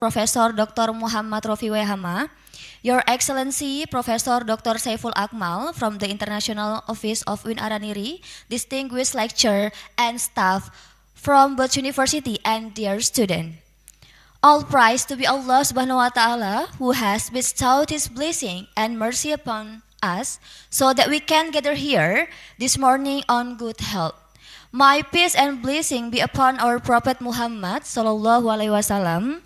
Profesor Dr. Muhammad Rofi Wehama, Your Excellency Professor Dr. Saiful Akmal from the International Office of Ar-Raniry, distinguished lecturer and staff from both university and dear student. All praise to be Allah Subhanahu wa Ta'ala who has bestowed His blessing and mercy upon us so that we can gather here this morning on good health. My peace and blessing be upon our Prophet Muhammad Sallallahu Alaihi Wasallam,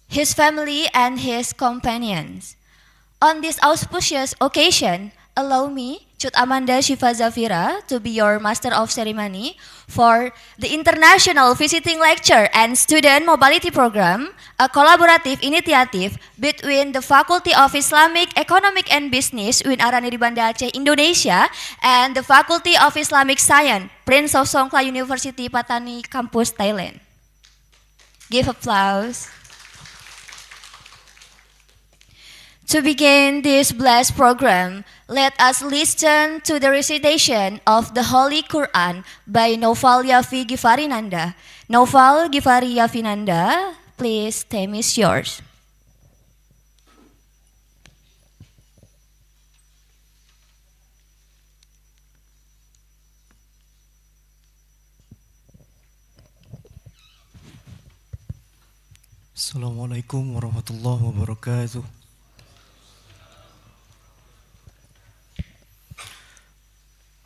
his family and his companions. On this auspicious occasion, allow me, Chut Amanda Shifa Zafira, to be your Master of Ceremony for the International Visiting Lecture and Student Mobility Program, a collaborative initiative between the Faculty of Islamic, Economic and Business Ar-Raniry Banda Aceh, Indonesia, and the Faculty of Islamic Science, Prince of Songkla University, Patani Campus, Thailand. Give applause. To begin this blessed program, let us listen to the recitation of the Holy Quran by Noval Yafi Gifarinanda. Noval Gifari Yafinanda, please, time is yours. Assalamualaikum warahmatullahi wabarakatuh.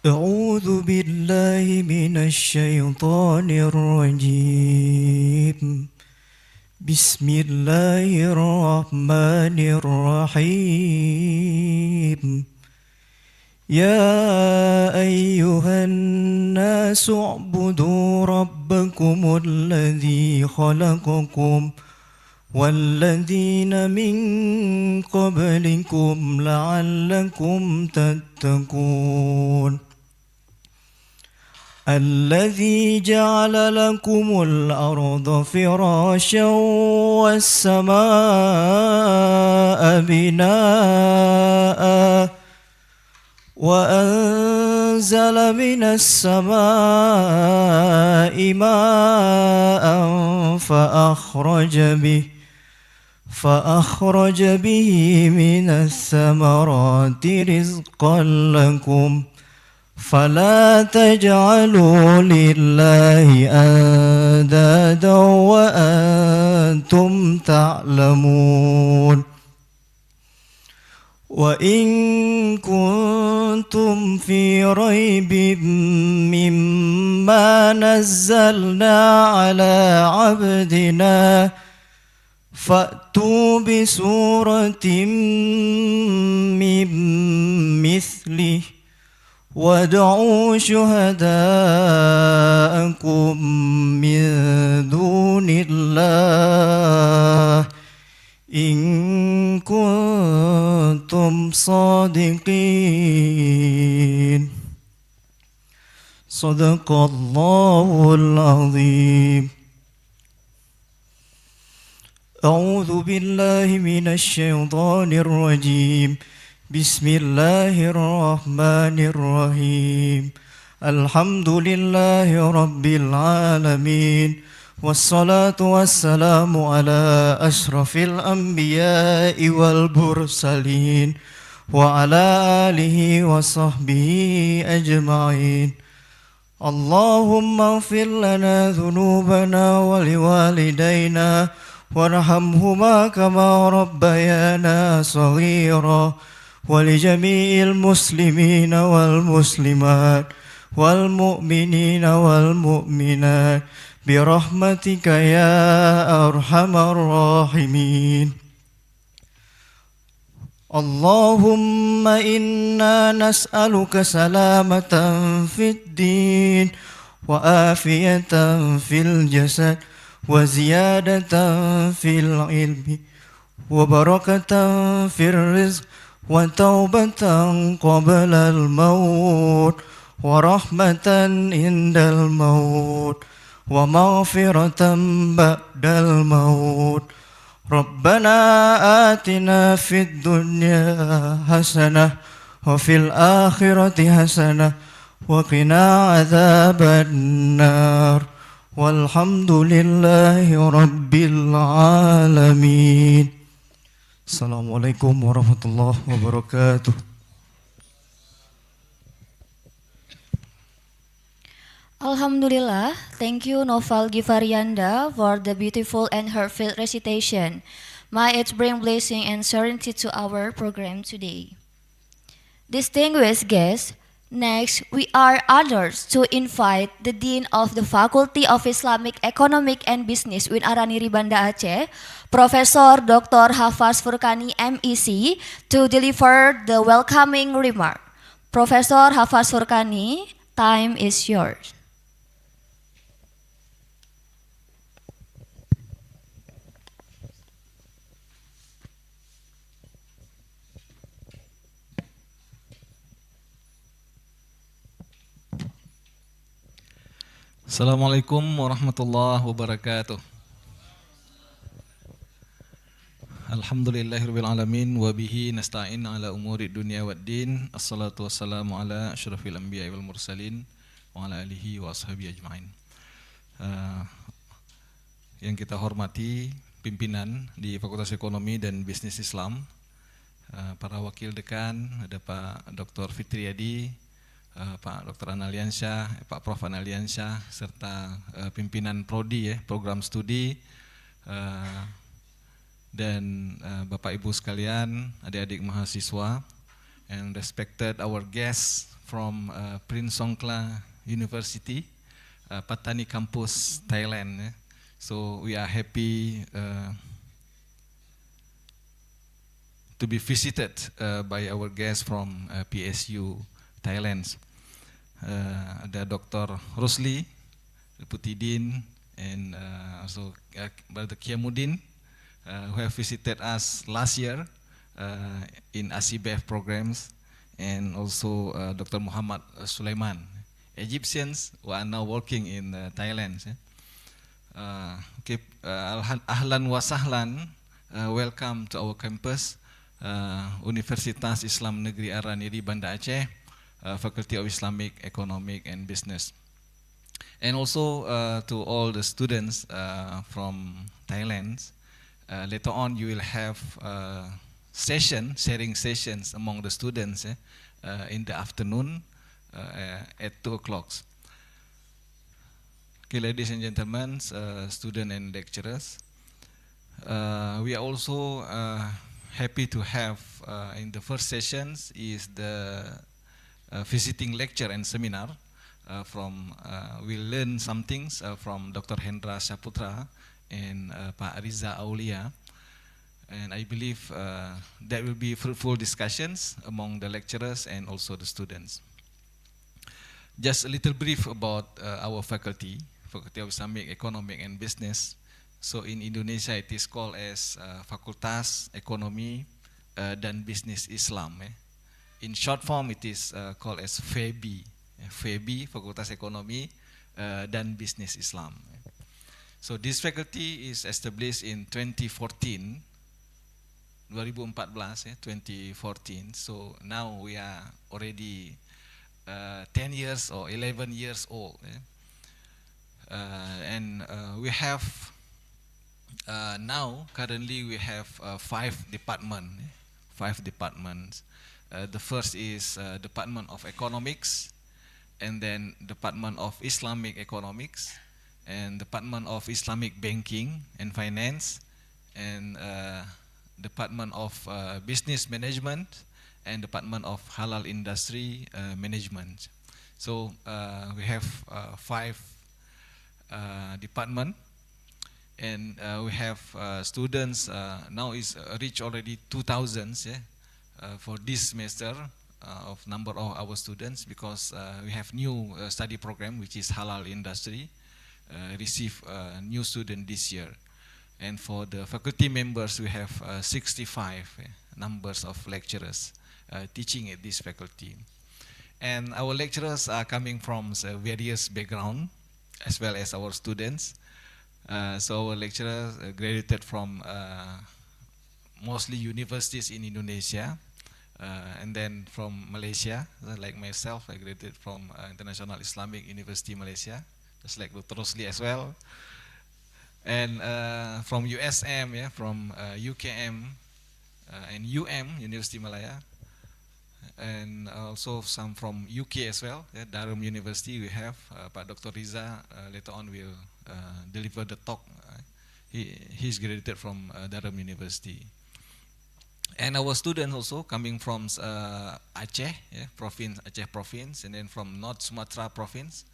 أعوذ بالله من الشيطان الرجيم. بسم الله الرحمن الرحيم. يا أيها الناس اعبدوا ربكم الذي خلقكم والذين من قبلكم لعلكم تتقون. الذي جعل لكم الأرض فراشا والسماء بناء وأنزل من السماء ماء فأخرج به من الثمرات رزقا لكم فلا تجعلوا لله أندادا وأنتم تعلمون. وإن كنتم في ريب مما نزلنا على عبدنا فأتوا بسورة من مثله وادعوا شهداءكم من دون الله إن كنتم صادقين. صدق الله العظيم. أعوذ بالله من الشيطان الرجيم. بسم الله الرحمن الرحيم. الحمد لله رب العالمين والصلاة والسلام على أشرف الأنبياء والمرسلين وعلى آله وصحبه أجمعين. اللهم اغفر لنا ذنوبنا ولوالدينا وارحمهما كما ربيانا صغيرا ولجميع المسلمين والمسلمات والمؤمنين والمؤمنات برحمتك يا أرحم الراحمين. اللهم إنا نسألك سلامة في الدين وآفية في الجسد وزيادة في العلم وبركة في الرزق وتوبة قبل الموت ورحمة عند الموت ومغفرة بعد الموت. ربنا آتنا في الدنيا حسنة وفي الآخرة حسنة وقنا عذاب النار. والحمد لله رب العالمين. السلام عليكم ورحمة الله وبركاته. Alhamdulillah, thank you Noval Givarianda for the beautiful and heartfelt recitation. May it bring blessing and serenity to our program today. Distinguished guests, next we are honored to invite the Dean of the Faculty of Islamic Economic and Business Ar-Raniry Banda Aceh, Professor Dr. Hafaz Furkani MEC, to deliver the welcoming remark. Professor Hafaz Furkani, time is yours. Assalamualaikum warahmatullahi wabarakatuh. Alhamdulillahirabbil alamin wa bihi nasta'in ala umuri dunya waddin. Assalatu wassalamu ala asyrafil anbiya'i wal mursalin wa ala alihi wa ashabihi ajmain. Yang kita hormati pimpinan di Fakultas Ekonomi dan Bisnis Islam, para wakil dekan, ada Pak Dr. Fitriadi, Pak Dr. Analiansyah, Pak Prof. Analiansyah, serta pimpinan Prodi program studi, dan Bapak Ibu sekalian, adik-adik mahasiswa, and respected our guests from Prince Songkla University, Patani Campus, Thailand. So we are happy to be visited by our guests from PSU Thailand. Ada Dr. Rosli, Deputy Dean, and also Brother Kiamuddin, who have visited us last year in ACBF programs, and also Dr. Muhammad Sulaiman, Egyptians who are now working in Thailand. Ahlan wa sahlan, welcome to our campus, Universitas Islam Negeri Ar-Raniry Banda Aceh, Faculty of Islamic, Economic and Business. And also to all the students from Thailand, later on you will have sharing sessions among the students in the afternoon at 2 o'clock. Okay, ladies and gentlemen, students and lecturers, we are also happy to have in the first sessions is the visiting lecture and seminar we'll learn some things from Dr. Hendra Saputra and Pak Riza Aulia, and I believe there will be fruitful discussions among the lecturers and also the students. Just a little brief about our faculty of Islamic, Economic and Business. So in Indonesia it is called as Fakultas Ekonomi dan Bisnis Islam. In short form it is called as FEBI. FEBI, Fakultas Ekonomi dan Bisnis Islam. So this faculty is established in 2014. So now we are already 10 years or 11 years old. And we have now currently we have 5 departments. The first is Department of Economics, and then Department of Islamic Economics, and Department of Islamic Banking and Finance, and Department of Business Management, and Department of Halal Industry Management. So we have 5 departments, and we have students now is reach already 2,000 for this semester of number of our students, because we have new study program which is Halal Industry, receive new student this year. And for the faculty members we have 65 numbers of lecturers teaching at this faculty. And our lecturers are coming from various background as well as our students. So our lecturers graduated from mostly universities in Indonesia, and then from Malaysia, like myself, I graduated from International Islamic University Malaysia, just like Dr. Rosli as well. And from USM, yeah, from UKM and University Malaya, and also some from UK as well, yeah, Durham University. We have Pak Dr. Riza later on will deliver the talk. He's graduated from Durham University. And our students also coming from Aceh, yeah, Aceh province, and then from North Sumatra province,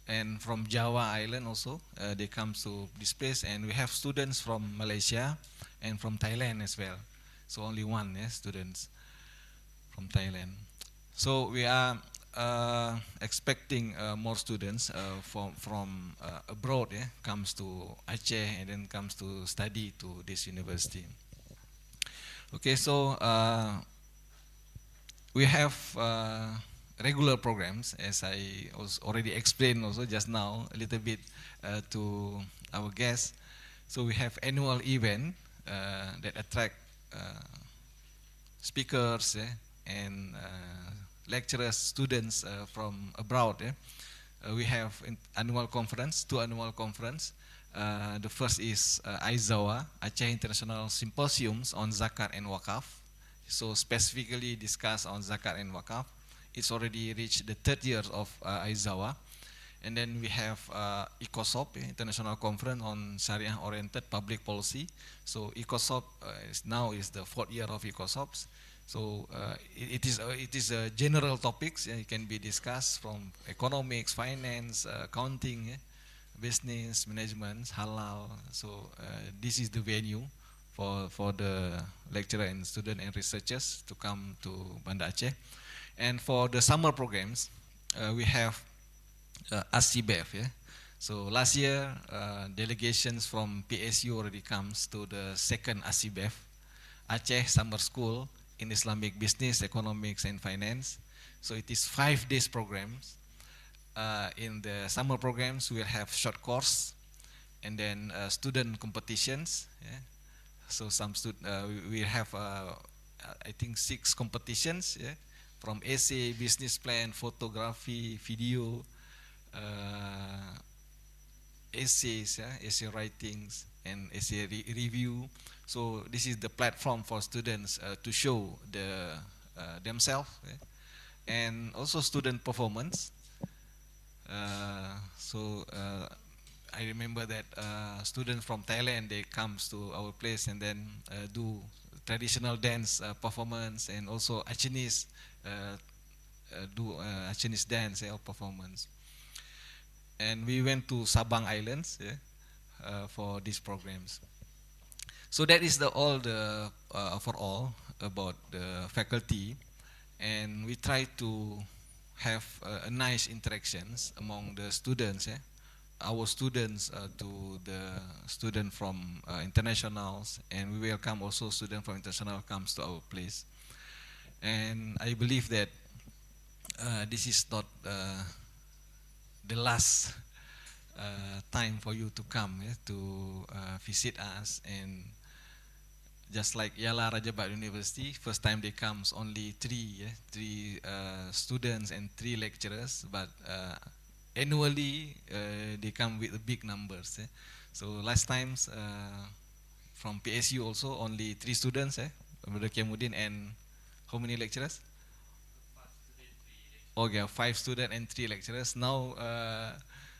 and from Java Island also. They come to this place, and we have students from Malaysia and from Thailand as well. So only one, yeah, students from Thailand. So we are expecting more students from abroad, yeah, comes to Aceh and then comes to study to this university. Okay, so we have regular programs, as I already explained also just now a little bit to our guests. So we have annual event that attract speakers, and lecturers, students from abroad. We have annual conference, 2 annual conference. The first is AIZAWA, Aceh International Symposiums on Zakat and Wakaf. So specifically discuss on Zakat and Wakaf. It's already reached the 3rd year of AIZAWA. And then we have ECOSOP, International Conference on Sharia-Oriented Public Policy. So ECOSOP now is the 4th year of ECOSOPs. So it is general topics. It can be discussed from economics, finance, accounting, business, management, halal. So this is the venue for the lecturer and student and researchers to come to Banda Aceh. And for the summer programs, we have ACBEF. Yeah? So last year, delegations from PSU already comes to the 2nd ACBEF, Aceh Summer School in Islamic Business, Economics and Finance. So it is 5 days programs. In the summer programs, we'll have short course and then student competitions. Yeah? So we have I think 6 competitions, yeah? From essay, business plan, photography, video, essays, yeah? Essay writings and essay review. So this is the platform for students to show themselves, yeah? And also student performance. I remember that students from Thailand, they comes to our place and then do traditional dance performance, and also Achenese do Achenese dance performance. And we went to Sabang Islands, yeah, for these programs. So that is all the overall about the faculty, and we try to have a nice interactions among the students, our students to the student from internationals, and we welcome also student from international comes to our place. And I believe that this is not the last time for you to come, to visit us. And just like Yala Rajabat University, first time they comes only 3 students and 3 lecturers, but annually they come with big numbers. So last times from PSU also only 3 students, Brother Kiamuddin, and how many lecturers? Okay, 5 students and 3 lecturers. Now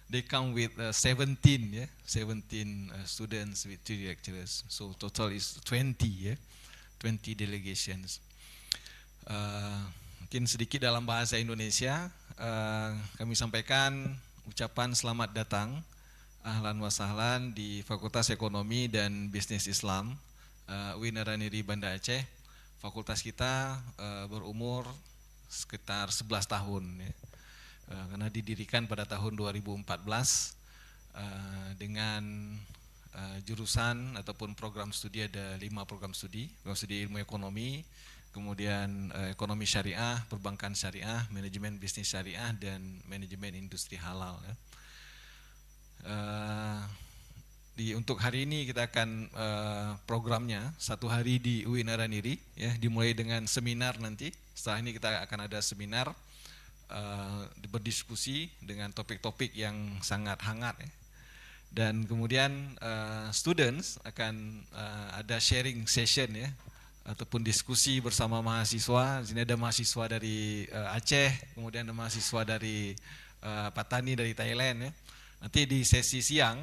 they come with 17 students with 3 lecturers. So total is 20 delegations. Mungkin sedikit dalam bahasa Indonesia, kami sampaikan ucapan selamat datang, ahlan wa sahlan di Fakultas Ekonomi dan Bisnis Islam UIN Ar-Raniry Banda Aceh. Fakultas kita berumur sekitar 11 tahun, ya. Karena didirikan pada tahun 2014 dengan jurusan ataupun program studi, ada 5 program studi ilmu ekonomi, kemudian ekonomi syariah, perbankan syariah, manajemen bisnis syariah, dan manajemen industri halal, ya. Untuk hari ini kita akan programnya 1 hari di UIN Ar-Raniry, ya, dimulai dengan seminar nanti. Setelah ini kita akan ada seminar berdiskusi dengan topik-topik yang sangat hangat ya. Dan kemudian students akan ada sharing session ya, ataupun diskusi bersama mahasiswa. Di sini ada mahasiswa dari Aceh, kemudian ada mahasiswa dari Patani dari Thailand ya. Nanti di sesi siang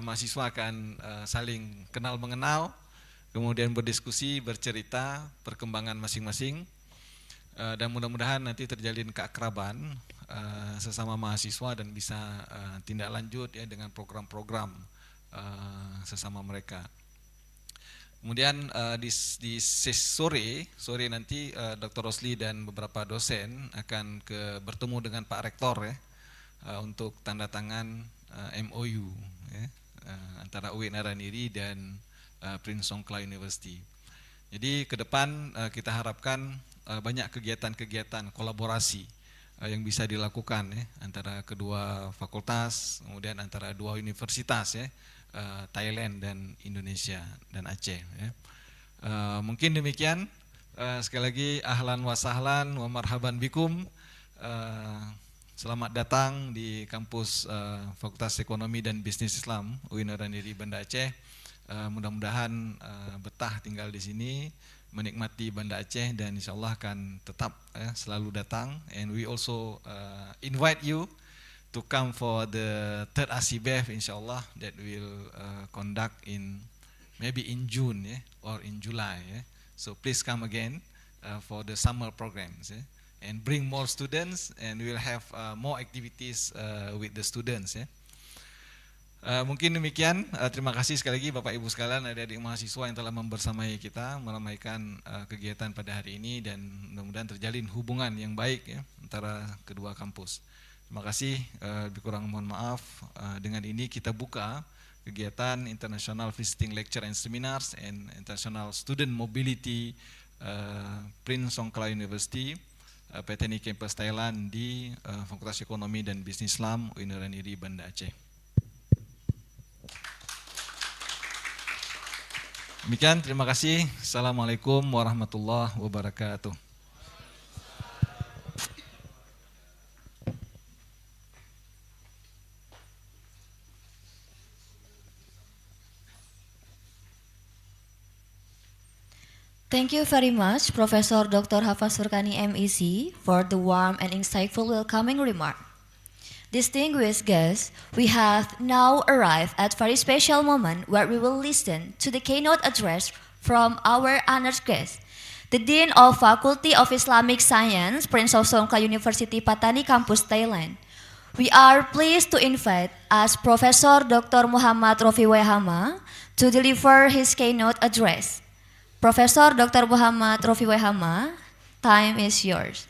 mahasiswa akan saling kenal mengenal, kemudian berdiskusi, bercerita perkembangan masing-masing, dan mudah-mudahan nanti terjalin keakraban sesama mahasiswa dan bisa tindak lanjut ya dengan program-program sesama mereka. Kemudian di sore nanti Dr. Rosli dan beberapa dosen akan bertemu dengan Pak Rektor ya, untuk tanda tangan MOU ya, antara UIN Ar-Raniry dan Prince Songkla University. Jadi ke depan kita harapkan banyak kegiatan-kegiatan kolaborasi yang bisa dilakukan ya, antara kedua fakultas, kemudian antara dua universitas ya, Thailand dan Indonesia dan Aceh ya. Mungkin demikian. Sekali lagi ahlan wa sahlan wa marhaban bikum. Selamat datang di kampus Fakultas Ekonomi dan Bisnis Islam UIN Ar-Raniry Banda Aceh. Mudah-mudahan betah tinggal di sini, menikmati Banda Aceh, dan insyaallah akan tetap selalu datang. And we also invite you to come for the third ACBEF insyaallah that will conduct in maybe in June or in July. So please come again for the summer programs and bring more students, and we will have more activities with the students. Mungkin demikian. Terima kasih sekali lagi Bapak Ibu sekalian, adik-adik mahasiswa yang telah membersamai kita meramaikan kegiatan pada hari ini, dan mudah-mudahan terjalin hubungan yang baik ya antara kedua kampus. Terima kasih. Lebih kurang mohon maaf. Dengan ini kita buka kegiatan International Visiting Lecture and Seminars and International Student Mobility Prince Songkla University PTNI Campus Thailand di Fakultas Ekonomi dan Bisnis Islam UIN Ar-Raniry Banda Aceh. Demikian, terima kasih. Assalamualaikum warahmatullahi wabarakatuh. Thank you very much, Professor Dr. Hafaz Surkani MEC, for the warm and insightful welcoming remark. Distinguished guests, we have now arrived at a very special moment where we will listen to the keynote address from our honored guest, the Dean of Faculty of Islamic Science, Prince of Songkla University, Patani Campus, Thailand. We are pleased to invite as Professor Dr. Muhammad Rofi Wehama to deliver his keynote address. Professor Dr. Muhammad Rofi Wehama, time is yours.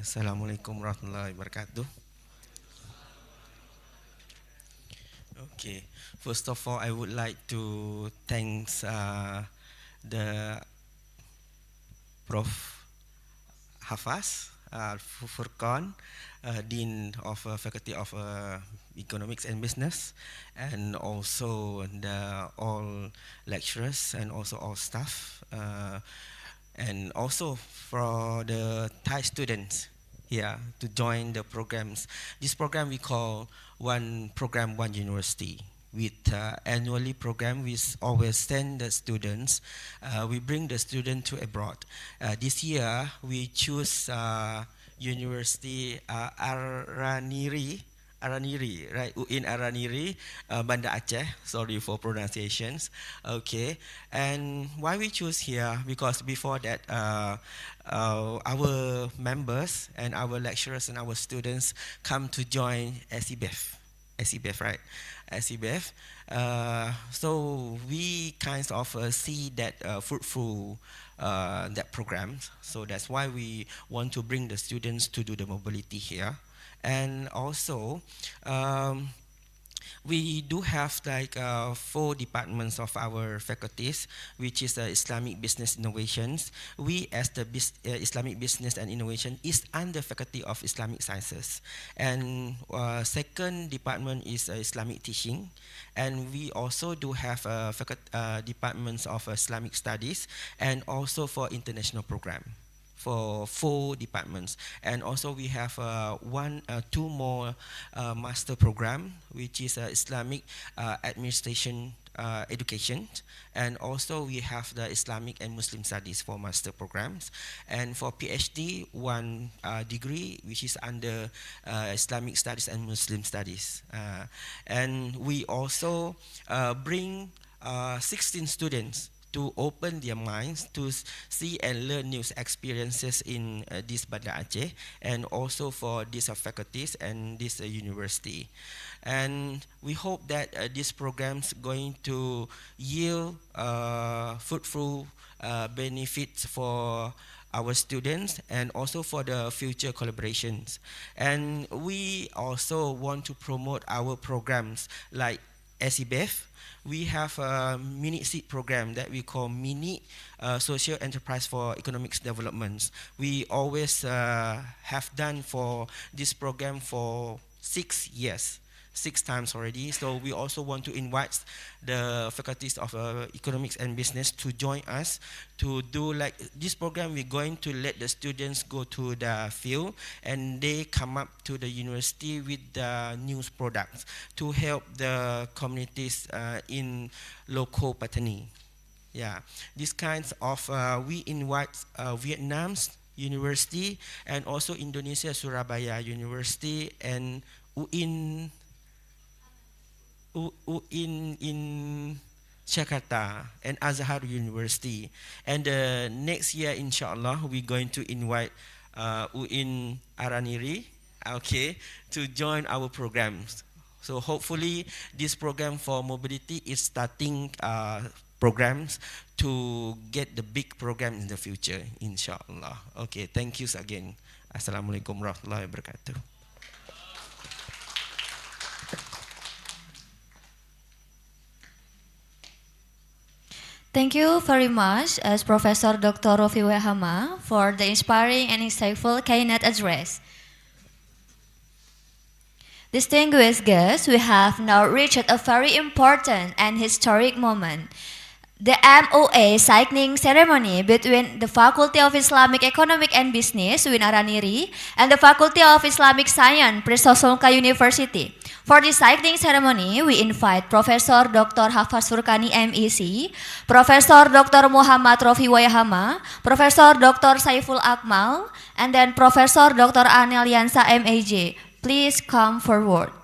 Assalamualaikum warahmatullahi wabarakatuh. Okay, first of all, I would like to thank the Prof. Hafaz Furqan, Dean of Faculty of Economics and Business, and also all lecturers and also all staff, and also for the Thai students here to join the programs. This program we call One Program, One University. With annually program, we always send the students. We bring the student to abroad. This year, we choose University Ar-Raniry, right? In Ar-Raniry, Banda Aceh. Sorry for pronunciations. Okay. And why we choose here? Because before that, our members and our lecturers and our students come to join ACBEF, right? ACBEF. So we kind of see that fruitful that program. So that's why we want to bring the students to do the mobility here. And also, We do have like 4 departments of our faculties, which is Islamic Business Innovations. We, as the Islamic Business and Innovation, is under Faculty of Islamic Sciences. And second department is Islamic Teaching. And we also do have departments of Islamic Studies and also for international program, for 4 departments. And also we have 2 more master program, which is Islamic Administration Education, and also we have the Islamic and Muslim Studies for master programs. And for PhD, 1 degree, which is under Islamic Studies and Muslim Studies. And we also bring 16 students to open their minds to see and learn new experiences in this Banda Aceh, and also for these faculties and this university. And we hope that these programs going to yield fruitful benefits for our students and also for the future collaborations. And we also want to promote our programs like SEBF. We have a mini seed program that we call mini social enterprise for economics developments. We always have done for this program for 6 years, 6 times already. So we also want to invite the faculties of economics and business to join us to do like this program. We're going to let the students go to the field and they come up to the university with the news products to help the communities in local Patani. Yeah, these kinds of we invite Vietnam's university and also Indonesia Surabaya University and UIN in Jakarta and Azhar University. And next year, inshallah, we're going to invite UIN Ar-Raniry, okay, to join our programs. So hopefully this program for mobility is starting programs to get the big program in the future, inshallah. Okay, thank you again. Assalamualaikum warahmatullahi wabarakatuh. Thank you very much as Professor Dr. Rofi Wehama for the inspiring and insightful keynote address. Distinguished guests, we have now reached a very important and historic moment. The MOA signing ceremony between the Faculty of Islamic Economic and Business, UIN Ar-Raniry, and the Faculty of Islamic Science, Prisosongka University. For the signing ceremony, we invite Professor Dr. Hafaz Furkani, MEC, Professor Dr. Muhammad Rofi Wayahama, Professor Dr. Saiful Akmal, and then Professor Dr. Anel Yansa, MAJ. Please come forward.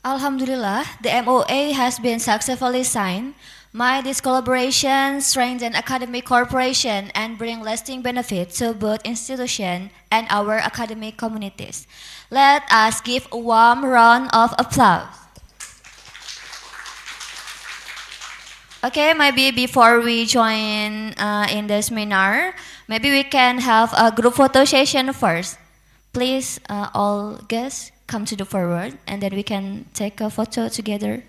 Alhamdulillah, the MOA has been successfully signed. May this collaboration strengthen academic cooperation and bring lasting benefit to both institutions and our academic communities. Let us give a warm round of applause. Okay, maybe before we join in the seminar, maybe we can have a group photo session first. Please, all guests, come to the forward, and then we can take a photo together.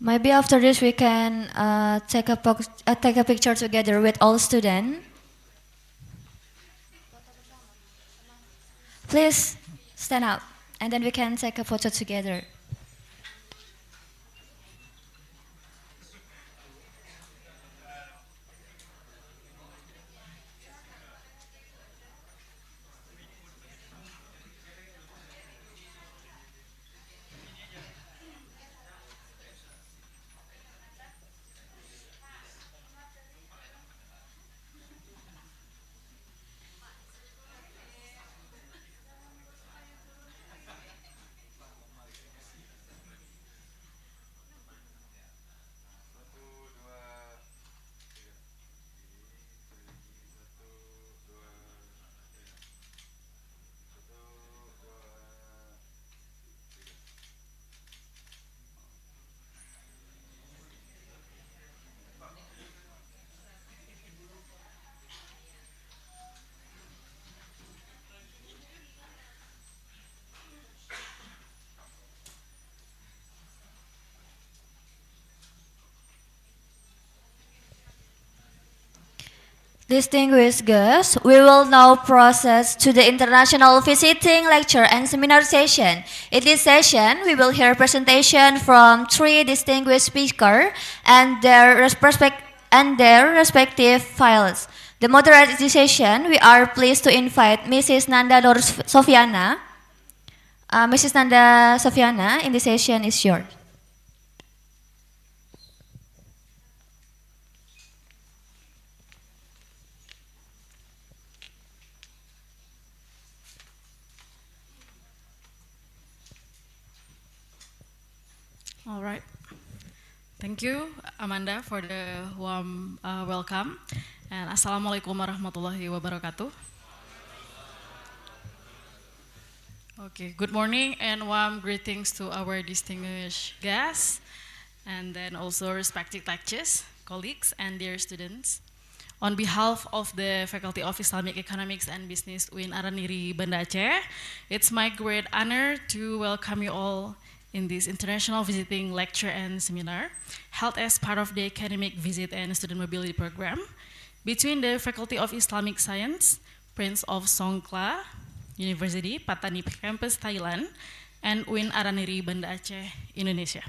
Maybe after this we can take a picture together with all students. Please stand up, and then we can take a photo together. Distinguished guests, we will now process to the international visiting lecture and seminar session. In this session, we will hear presentation from 3 distinguished speakers and their respective files. The moderator of this session, we are pleased to invite Mrs. Nanda Nur Sofiana. Mrs. Nanda Sofiana, in this session is yours. All right. Thank you, Amanda, for the warm welcome. And Assalamualaikum warahmatullahi wabarakatuh. Okay, good morning and warm greetings to our distinguished guests, and then also respected lecturers, colleagues, and dear students. On behalf of the Faculty of Islamic Economics and Business UIN Ar-Raniry, Banda Aceh, it's my great honor to welcome you all in this international visiting lecture and seminar held as part of the academic visit and student mobility program between the Faculty of Islamic Science, Prince of Songkla University, Patani Campus, Thailand, and UIN Ar-Raniry, Banda Aceh, Indonesia.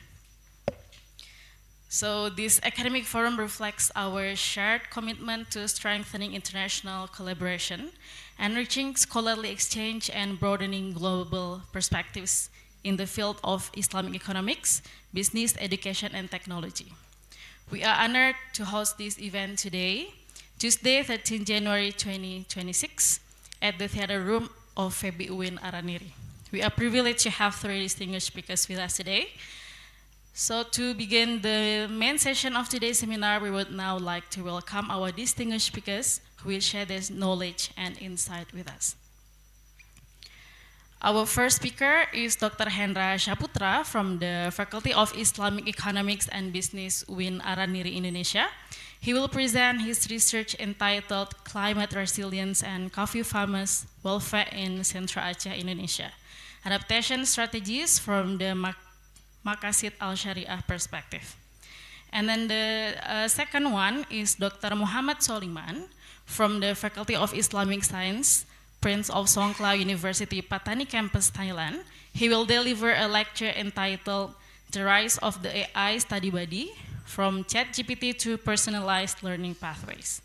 So this academic forum reflects our shared commitment to strengthening international collaboration, enriching scholarly exchange, and broadening global perspectives in the field of Islamic economics, business, education, and technology. We are honored to host this event today, Tuesday, 13 January 2026, at the theater room of FEBI UIN Ar-Raniry. We are privileged to have three distinguished speakers with us today. So to begin the main session of today's seminar, we would now like to welcome our distinguished speakers who will share their knowledge and insight with us. Our first speaker is Dr. Hendra Saputra from the Faculty of Islamic Economics and Business, UIN Ar-Raniry, Indonesia. He will present his research entitled Climate Resilience and Coffee Farmers' Welfare in Central Aceh, Indonesia, Adaptation Strategies from the Maqasid Al-Syariah Perspective. And then the second one is Dr. Muhammad Soliman from the Faculty of Islamic Science, Prince of Songkla University, Patani Campus, Thailand. He will deliver a lecture entitled The Rise of the AI Study Buddy, from ChatGPT to Personalized Learning Pathways.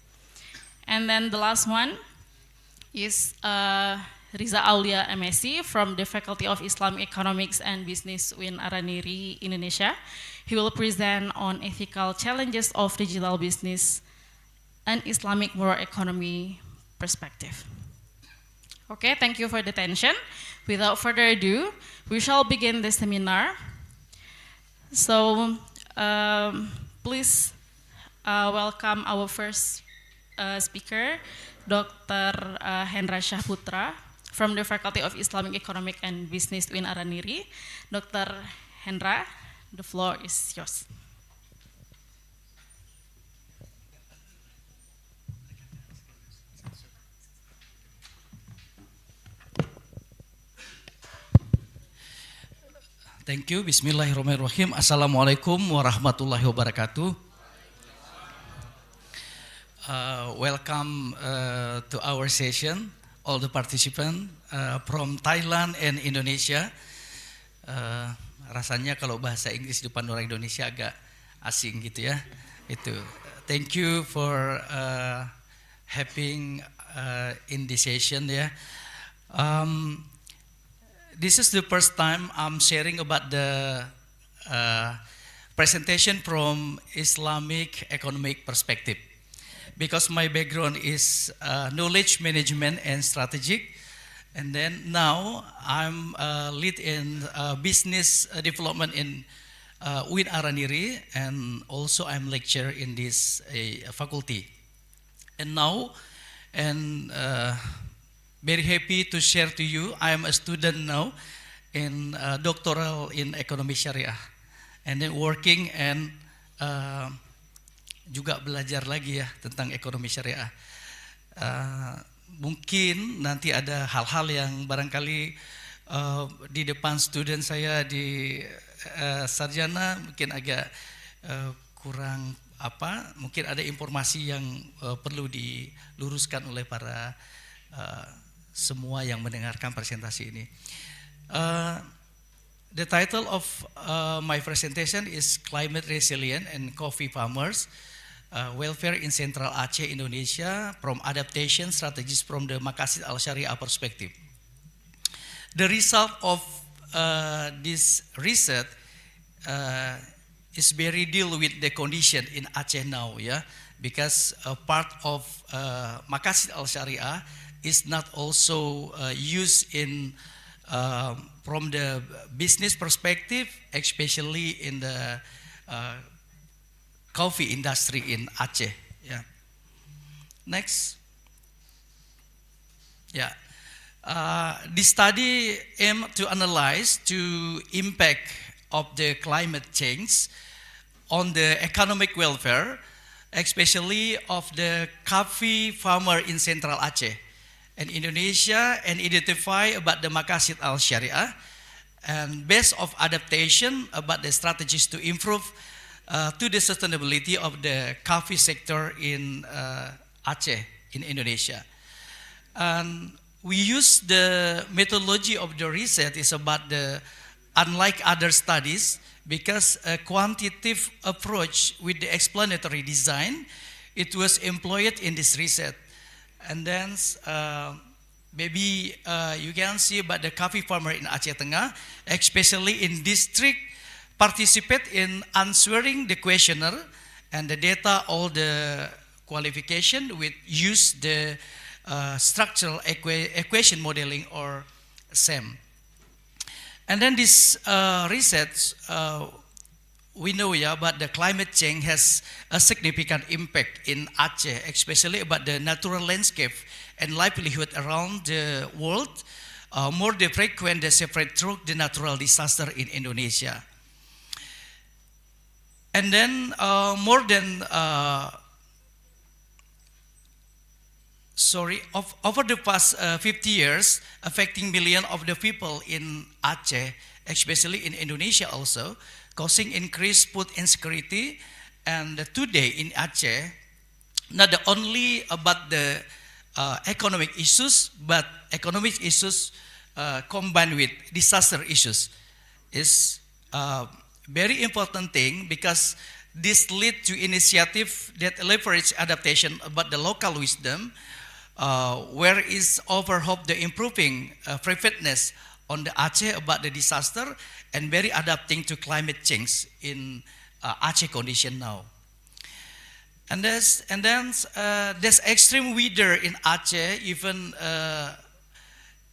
And then the last one is Riza Aulia MSc from the Faculty of Islamic Economics and Business, UIN Ar-Raniry, Indonesia. He will present on ethical challenges of digital business and Islamic moral economy perspective. Okay, thank you for the attention. Without further ado, we shall begin the seminar. So, please welcome our first speaker, Dr. Hendra Saputra from the Faculty of Islamic Economic and Business, UIN Ar-Raniry. Dr. Hendra, the floor is yours. Thank you. Bismillahirrahmanirrahim. Assalamualaikum warahmatullahi wabarakatuh. Welcome to our session, all the participants from Thailand and Indonesia. Rasanya kalau bahasa Inggris di depan orang Indonesia agak asing gitu ya. Itu. Thank you for having in this session ya. This is the first time I'm sharing about the presentation from Islamic economic perspective, because my background is knowledge management and strategic, and then now I'm lead in business development in UIN Ar-Raniry, and also I'm lecturer in this faculty. And now, very happy to share to you, I am a student now in doctoral in ekonomi syariah, and then working and juga belajar lagi ya tentang ekonomi syariah. Mungkin nanti ada hal-hal yang barangkali di depan student saya di sarjana mungkin agak kurang mungkin ada informasi yang perlu diluruskan oleh para semua yang mendengarkan presentasi ini. The title of my presentation is Climate Resilient and Coffee Farmers Welfare in Central Aceh, Indonesia, from Adaptation Strategies from the Maqasid Al-Syariah Perspective. The result of this research is very deal with the condition in Aceh now, yeah, because part of Maqasid Al-Syariah is not also used in from the business perspective, especially in the coffee industry in Aceh. Yeah. Next. Yeah. This study aimed to analyze the impact of the climate change on the economic welfare, especially of the coffee farmer in Central Aceh and Indonesia, and identify about the Maqasid Al-Syariah and based of adaptation about the strategies to improve to the sustainability of the coffee sector in Aceh in Indonesia. And we use the methodology of the research is about the, unlike other studies, because a quantitative approach with the explanatory design, it was employed in this research. And then maybe you can see about the coffee farmer in Aceh Tengah, especially in district, participate in answering the questionnaire and the data, all the qualification with use the structural equation modeling or SEM. And then this research, we know about the climate change has a significant impact in Aceh, especially about the natural landscape and livelihood around the world, more the frequent the separate through the natural disaster in Indonesia. And then more than, over the past 50 years, affecting millions of the people in Aceh, especially in Indonesia also, causing increased food insecurity. And today in Aceh, not only about the economic issues, but economic issues combined with disaster issues is very important thing, because this lead to initiative that leverage adaptation about the local wisdom, where is overhope the improving preparedness on the Aceh about the disaster and very adapting to climate change in Aceh condition now. And then there's extreme weather in Aceh, even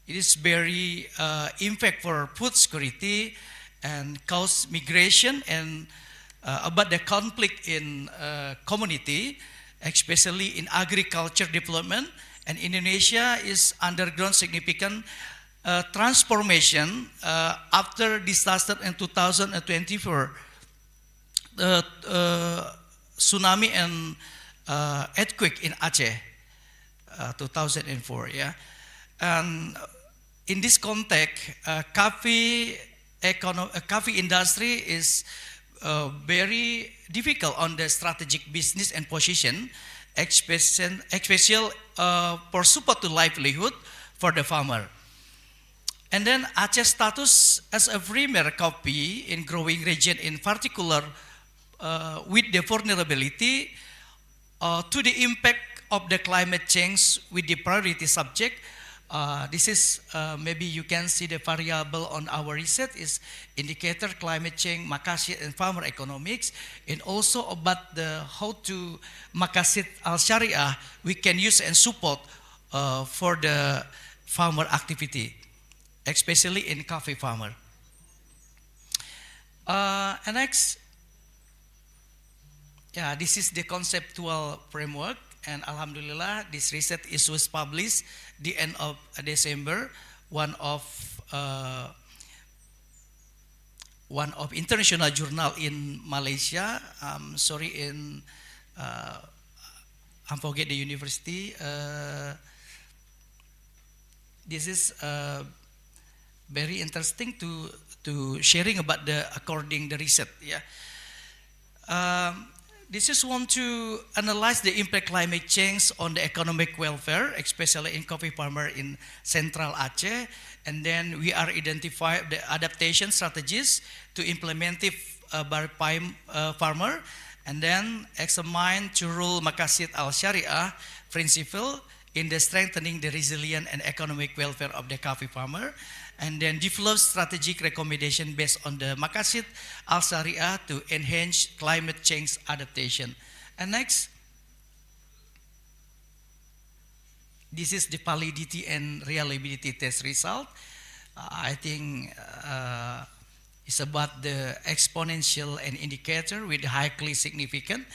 it is very impact for food security and cause migration and about the conflict in community, especially in agriculture development. And Indonesia is undergone significant transformation after disaster in 2024, tsunami and earthquake in Aceh, 2004. Yeah, and in this context, coffee industry is very difficult on the strategic business and position, especially for support to livelihood for the farmer. And then Aceh status as a premier coffee in growing region, in particular with the vulnerability to the impact of the climate change with the priority subject. This is maybe you can see the variable on our research is indicator climate change, Makassar and farmer economics, and also about the how to Makassar al-Sharia we can use and support for the farmer activity, especially in coffee farmer. And next, yeah, this is the conceptual framework, and Alhamdulillah, this research was published the end of December, one of international journal in Malaysia. Sorry, in I forget the university. This is very interesting to sharing about the according the research. Yeah. This is want to analyze the impact climate change on the economic welfare, especially in coffee farmer in Central Aceh, and then we are identify the adaptation strategies to implement it by farmer, and then examine to rule Makassar al-Sharia principle in the strengthening the resilient and economic welfare of the coffee farmer, and then develop strategic recommendation based on the Makassar al-Sharia to enhance climate change adaptation. And next, this is the validity and reliability test result. I think it's about the exponential and indicator with highly significant,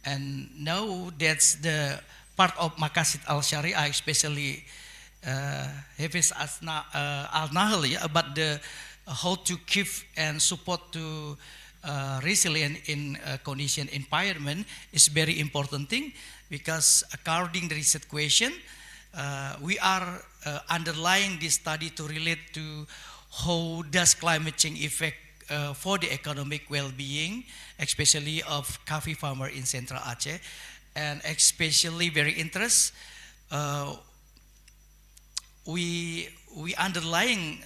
and now that's the part of Makassar al-Sharia, especially Hafiz al-Nahl, about the how to keep and support to resilient in condition environment is very important thing, because according to the research question, we are underlying this study to relate to how does climate change affect for the economic well-being, especially of coffee farmer in Central Aceh, and especially very interest. We underlying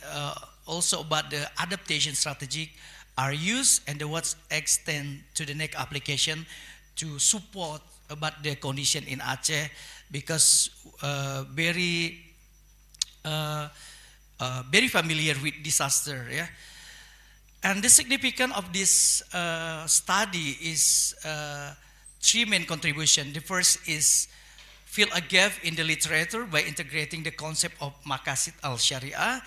also about the adaptation strategy are used and the what extent to the next application to support about the condition in Aceh, because very familiar with disaster, yeah. And the significance of this study is three main contributions. The first is fill a gap in the literature by integrating the concept of maqasid al-Sharia,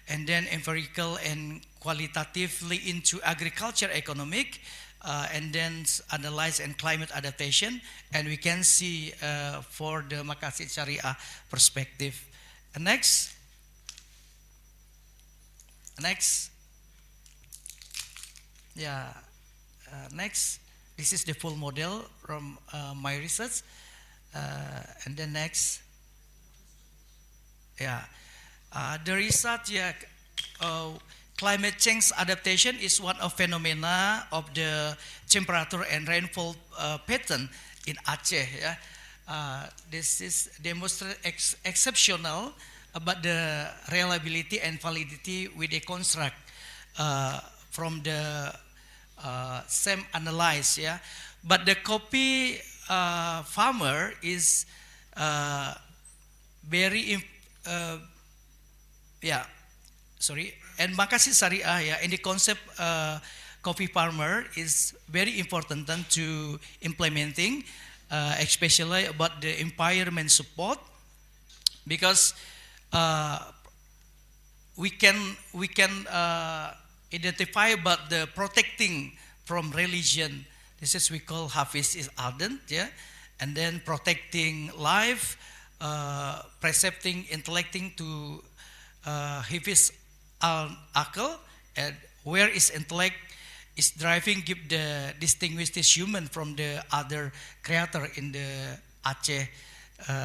and then empirical and qualitatively into agriculture economic, and then analyze and climate adaptation. And we can see for the maqasid Sharia perspective. Next. Yeah, next. This is the full model from my research. And then next. Yeah, the research, yeah, climate change adaptation is one of phenomena of the temperature and rainfall pattern in Aceh. Yeah, this is demonstrate exceptional about the reliability and validity with the construct from the same analyze. Yeah, but the coffee farmer is very and maqasid Syariah, yeah, in the concept coffee farmer is very important to implementing, especially about the environment support, because we can identify about the protecting from religion. This is we call Hafiz is ardent, yeah, and then protecting life, precepting, intellecting to Hafiz al-Aql, and where is intellect is driving, give the distinguish this human from the other creator in the Aceh,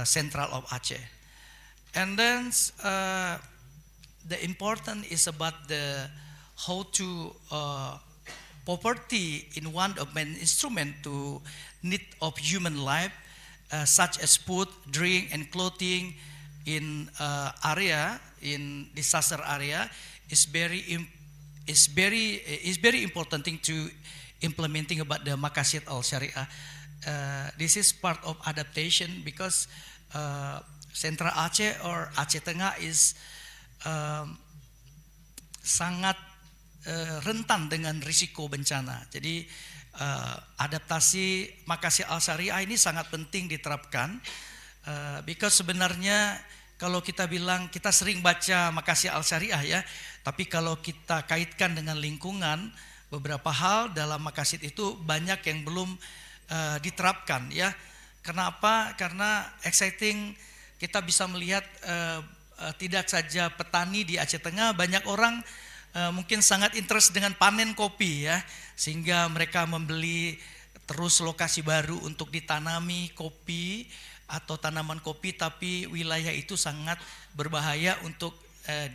central of Aceh. And then the important is about the how to poverty in one of main instrument to need of human life, such as food, drink, and clothing in area, in disaster area, is very important thing to implementing about the maqasid al-Sharia. This is part of adaptation, because Central Aceh or Aceh Tengah is sangat rentan dengan risiko bencana. Jadi adaptasi maqasid al-Sharia ini sangat penting diterapkan, because sebenarnya kalau kita bilang kita sering baca maqasid al-Syariah, ya, tapi kalau kita kaitkan dengan lingkungan, beberapa hal dalam maqasid itu banyak yang belum diterapkan, ya. Kenapa? Karena exciting kita bisa melihat tidak saja petani di Aceh Tengah, banyak orang mungkin sangat interest dengan panen kopi, ya, sehingga mereka membeli terus lokasi baru untuk ditanami kopi atau tanaman kopi, tapi wilayah itu sangat berbahaya untuk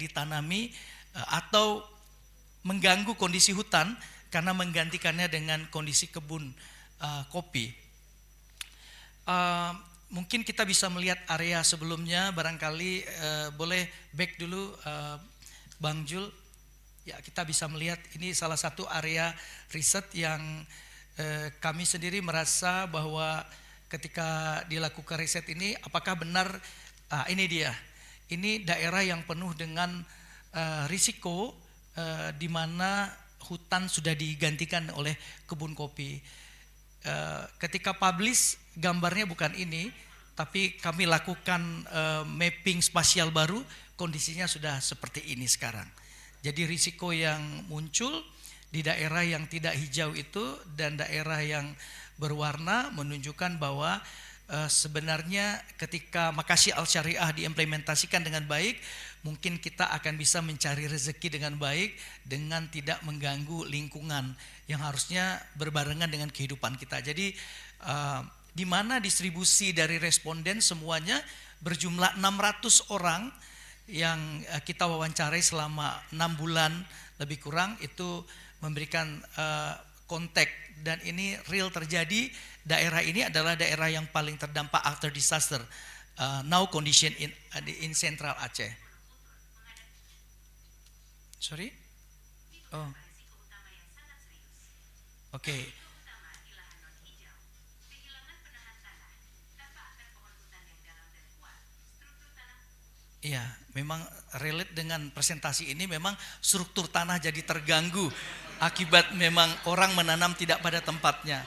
ditanami atau mengganggu kondisi hutan karena menggantikannya dengan kondisi kebun kopi. Mungkin kita bisa melihat area sebelumnya, barangkali boleh back dulu Bang Jul. Ya, kita bisa melihat ini salah satu area riset yang kami sendiri merasa bahwa ketika dilakukan riset ini, apakah benar ini dia, ini daerah yang penuh dengan risiko di mana hutan sudah digantikan oleh kebun kopi. Ketika publish gambarnya bukan ini, tapi kami lakukan mapping spasial baru, kondisinya sudah seperti ini sekarang. Jadi risiko yang muncul di daerah yang tidak hijau itu dan daerah yang berwarna menunjukkan bahwa sebenarnya ketika maqasid al-Syariah diimplementasikan dengan baik, mungkin kita akan bisa mencari rezeki dengan baik dengan tidak mengganggu lingkungan yang harusnya berbarengan dengan kehidupan kita. Jadi di mana distribusi dari responden semuanya berjumlah 600 orang yang kita wawancarai selama 6 bulan lebih kurang itu memberikan kontak, dan ini real terjadi. Daerah ini adalah daerah yang paling terdampak after disaster now condition in Central Aceh. Sorry? Oh. Oke. Iya, memang relate dengan presentasi ini, memang struktur tanah jadi terganggu akibat memang orang menanam tidak pada tempatnya.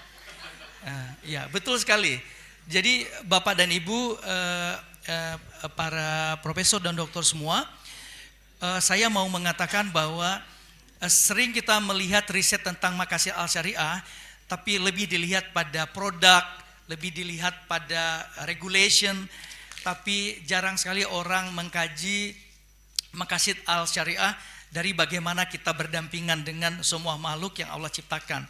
Ya, betul sekali. Jadi Bapak dan Ibu, para profesor dan doktor semua, saya mau mengatakan bahwa sering kita melihat riset tentang Makassar Al-Syariah, tapi lebih dilihat pada produk, lebih dilihat pada regulation, tapi jarang sekali orang mengkaji Makassar Al-Syariah dari bagaimana kita berdampingan dengan semua makhluk yang Allah ciptakan,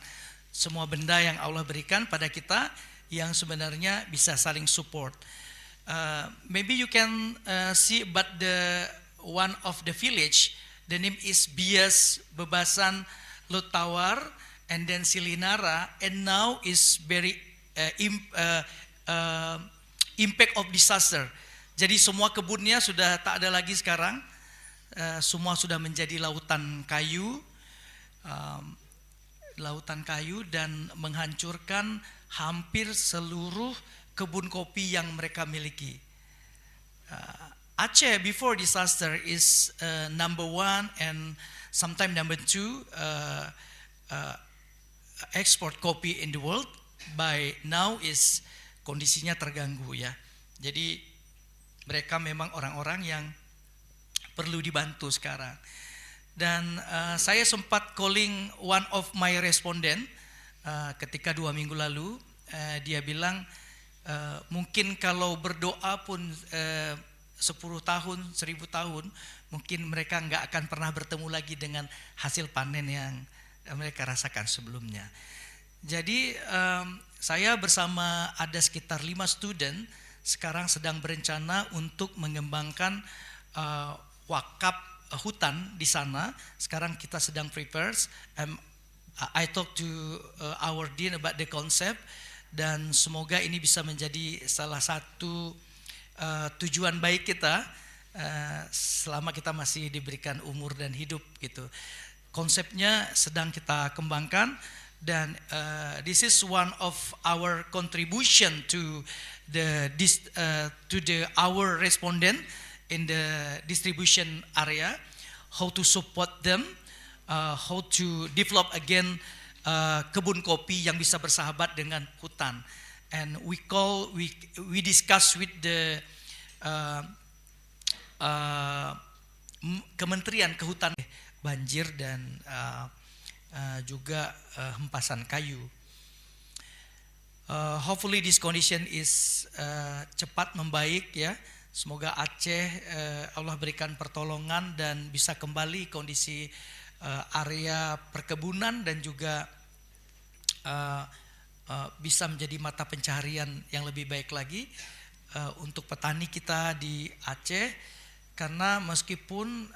semua benda yang Allah berikan pada kita yang sebenarnya bisa saling support. Maybe you can see about the one of the village, the name is Bias, Bebasan, Lotawar, and then Silinara, and now is very impact of disaster. Jadi semua kebunnya sudah tak ada lagi sekarang, semua sudah menjadi lautan kayu, dan menghancurkan hampir seluruh kebun kopi yang mereka miliki. Aceh before disaster is number 1 and sometimes number 2 export kopi in the world. By now is kondisinya terganggu ya. Jadi mereka memang orang-orang yang perlu dibantu sekarang. Dan saya sempat calling one of my respondent ketika 2 minggu lalu. Dia bilang mungkin kalau berdoa pun 10 tahun, 1000 tahun, mungkin mereka nggak akan pernah bertemu lagi dengan hasil panen yang mereka rasakan sebelumnya. Jadi saya bersama ada sekitar 5 student sekarang sedang berencana untuk mengembangkan wakaf hutan di sana. Sekarang kita sedang prepare. I talk to our dean about the concept, dan semoga ini bisa menjadi salah satu tujuan baik kita selama kita masih diberikan umur dan hidup gitu. Konsepnya sedang kita kembangkan, dan this is one of our contribution to our respondent in the distribution area, how to support them, how to develop again kebun kopi yang bisa bersahabat dengan hutan. And we discuss with the Kementerian Kehutanan, banjir dan juga hempasan kayu. Hopefully this condition is cepat membaik ya. Semoga Aceh Allah berikan pertolongan dan bisa kembali kondisi area perkebunan, dan juga bisa menjadi mata pencaharian yang lebih baik lagi untuk petani kita di Aceh. Karena meskipun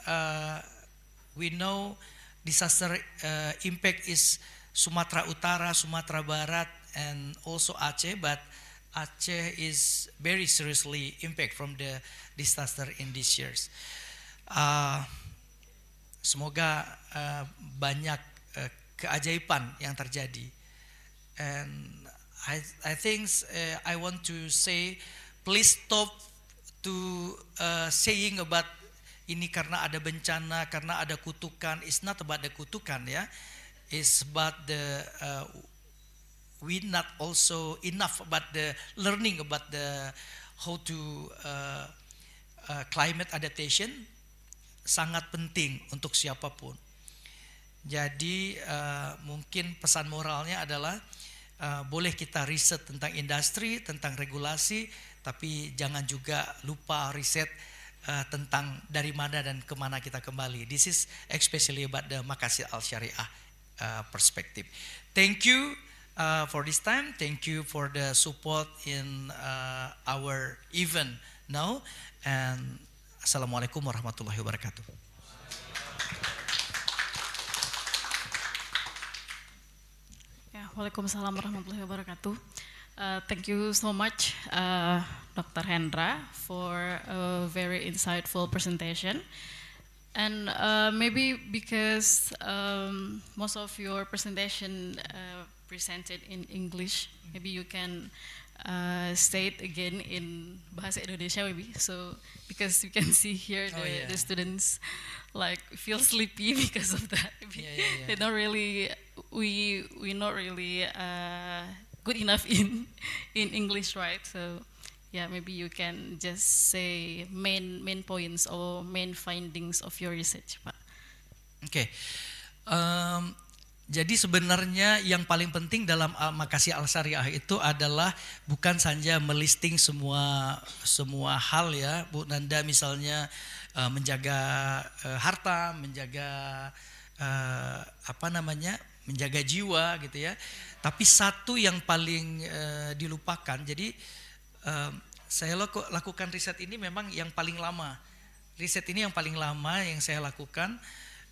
we know disaster impact is Sumatera Utara, Sumatera Barat, and also Aceh, but Aceh is very seriously impact from the disaster in these years. Semoga banyak keajaiban yang terjadi. And I think I want to say, please stop to saying about ini karena ada bencana, karena ada kutukan. It's not about the kutukan ya. It's about the we not also enough about the learning about the how to climate adaptation. Sangat penting untuk siapapun. Jadi mungkin pesan moralnya adalah boleh kita riset tentang industri, tentang regulasi, tapi jangan juga lupa riset tentang dari mana dan kemana kita kembali. This is especially about the Makassar Al-Syariah perspective. Thank you for this time. Thank you for the support in our event now. And Assalamualaikum warahmatullahi wabarakatuh. Ya, Waalaikumsalam warahmatullahi wabarakatuh. Thank you so much, Dr. Hendra, for a very insightful presentation. And maybe because most of your presentation presented in English, maybe you can say it again in Bahasa Indonesia maybe. So because you can see here the students like feel sleepy because of that. They don't really, we not really good enough in English, right? So yeah, maybe you can just say main points or main findings of your research, Pak. Oke. Jadi sebenarnya yang paling penting dalam Makasih Al-Syariah itu adalah bukan saja melisting semua hal ya, Bu Nanda, misalnya menjaga harta, menjaga menjaga jiwa gitu ya. Tapi satu yang paling dilupakan. Jadi saya lakukan riset ini memang yang paling lama. Riset ini yang paling lama yang saya lakukan.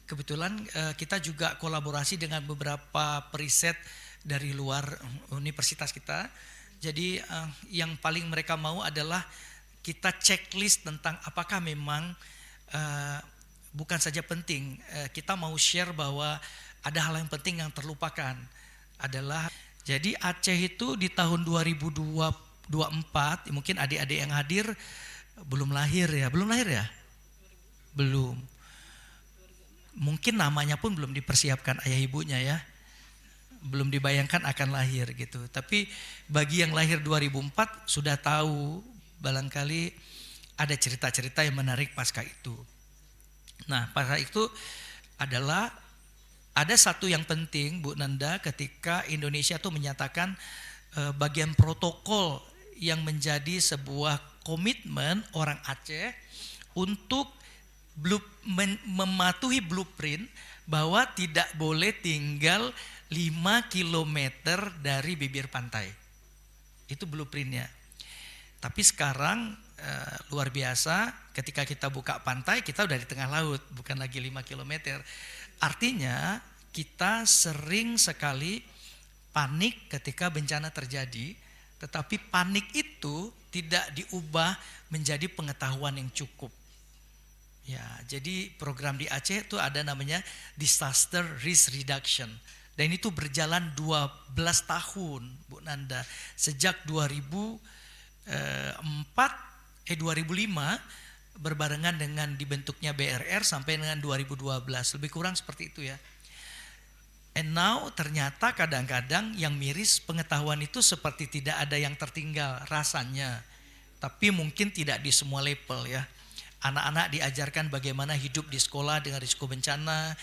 Kebetulan kita juga kolaborasi dengan beberapa periset dari luar universitas kita. Jadi yang paling mereka mau adalah kita checklist tentang apakah memang bukan saja penting. Kita mau share bahwa ada hal yang penting yang terlupakan adalah, jadi Aceh itu di tahun 2024, mungkin adik-adik yang hadir belum lahir ya. Belum. Mungkin namanya pun belum dipersiapkan ayah ibunya ya. Belum dibayangkan akan lahir gitu. Tapi bagi yang lahir 2004 sudah tahu barangkali ada cerita-cerita yang menarik pasca itu. Nah, pasca itu adalah ada satu yang penting, Bu Nanda, ketika Indonesia tuh menyatakan bagian protokol yang menjadi sebuah komitmen orang Aceh untuk mematuhi blueprint bahwa tidak boleh tinggal 5 km dari bibir pantai. Itu blueprintnya. Tapi sekarang luar biasa, ketika kita buka pantai kita udah di tengah laut, bukan lagi 5 km. Artinya kita sering sekali panik ketika bencana terjadi, tetapi panik itu tidak diubah menjadi pengetahuan yang cukup. Ya, jadi program di Aceh itu ada namanya Disaster Risk Reduction. Dan itu berjalan 12 tahun, Bu Nanda. Sejak 2005 berbarengan dengan dibentuknya BRR sampai dengan 2012. Lebih kurang seperti itu ya. And now ternyata kadang-kadang yang miris pengetahuan itu seperti tidak ada yang tertinggal rasanya. Tapi mungkin tidak di semua level ya. Anak-anak diajarkan bagaimana hidup di sekolah dengan risiko bencana,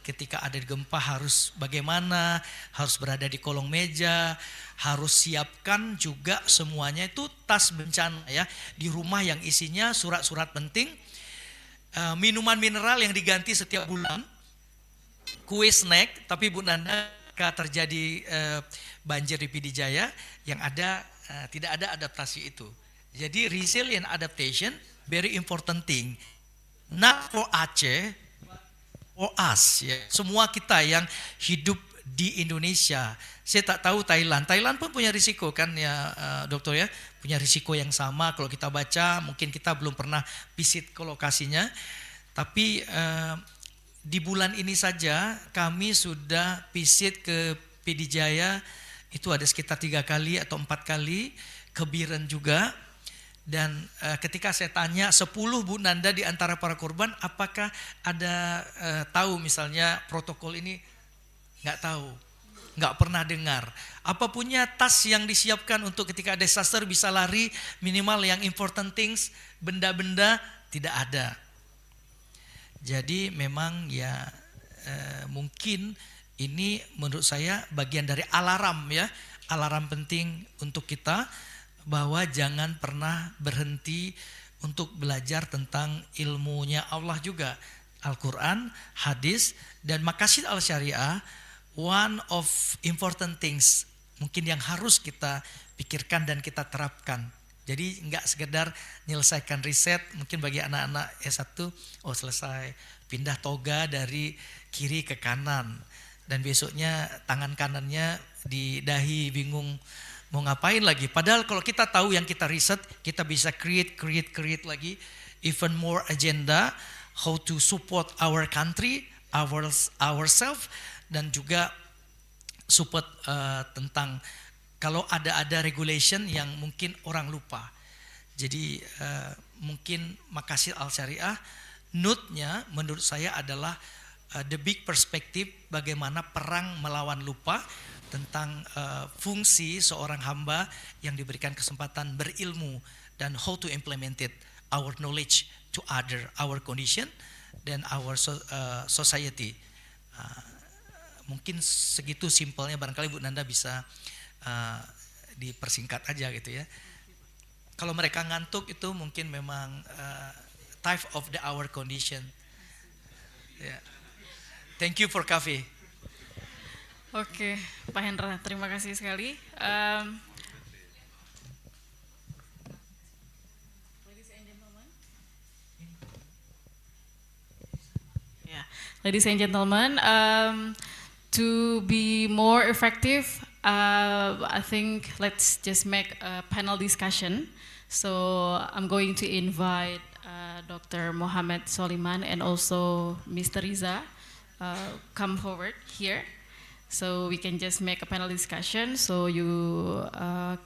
ketika ada gempa harus bagaimana, harus berada di kolong meja, harus siapkan juga semuanya itu tas bencana ya, di rumah yang isinya surat-surat penting, minuman mineral yang diganti setiap bulan, kue snack, tapi Bu Nanda ketika terjadi banjir di PD Jaya yang ada tidak ada adaptasi itu. Jadi resilient adaptation very important thing, not for Aceh, for us ya. Semua kita yang hidup di Indonesia. Saya tak tahu Thailand pun punya risiko kan ya dokter ya, punya risiko yang sama. Kalau kita baca mungkin kita belum pernah visit ke lokasinya, tapi di bulan ini saja kami sudah visit ke PD Jaya, itu ada sekitar 3 kali atau 4 kali, ke Biren juga. Dan ketika saya tanya 10 Bu Nanda di antara para korban, apakah ada tahu misalnya protokol ini? Nggak tahu, nggak pernah dengar. Apa punya tas yang disiapkan untuk ketika ada disaster bisa lari, minimal yang important things, benda-benda tidak ada. Jadi memang ya mungkin ini menurut saya bagian dari alarm ya, alarm penting untuk kita, bahwa jangan pernah berhenti untuk belajar tentang ilmunya Allah juga. Al-Quran, hadis, dan Makasih Al-Syariah, one of important things mungkin yang harus kita pikirkan dan kita terapkan. Jadi nggak sekedar menyelesaikan riset, mungkin bagi anak-anak S1, oh selesai, pindah toga dari kiri ke kanan. Dan besoknya tangan kanannya di dahi bingung mau ngapain lagi. Padahal kalau kita tahu yang kita riset, kita bisa create lagi even more agenda, how to support our country, ourselves, dan juga support tentang kalau ada regulation yang mungkin orang lupa. Jadi mungkin Makassih Al-Syariah note-nya menurut saya adalah the big perspective bagaimana perang melawan lupa tentang fungsi seorang hamba yang diberikan kesempatan berilmu dan how to implement it, our knowledge to our condition dan our society. Mungkin segitu simpelnya, barangkali Bu Nanda bisa dipersingkat aja gitu ya. Kalau mereka ngantuk itu mungkin memang type of the hour condition. Yeah. Thank you for coffee. Oke, Pak Hendra, terima kasih sekali. Ladies and gentlemen, to be more effective, I think let's just make a panel discussion. So I'm going to invite Dr. Mohammed Soliman and also Mr. Riza come forward here. So we can just make a panel discussion. So you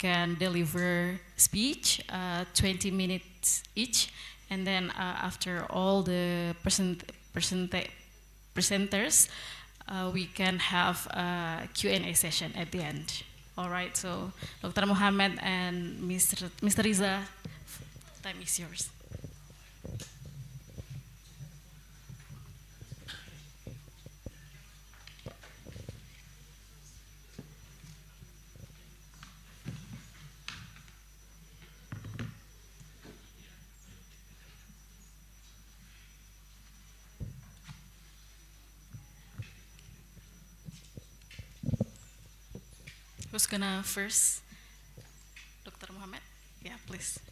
can deliver speech, 20 minutes each, and then after all the presenters, we can have a Q&A session at the end. All right, so Dr. Mohammed and Mr. Riza, time is yours. Who's gonna first? Dr. Mohammed? Yeah, please.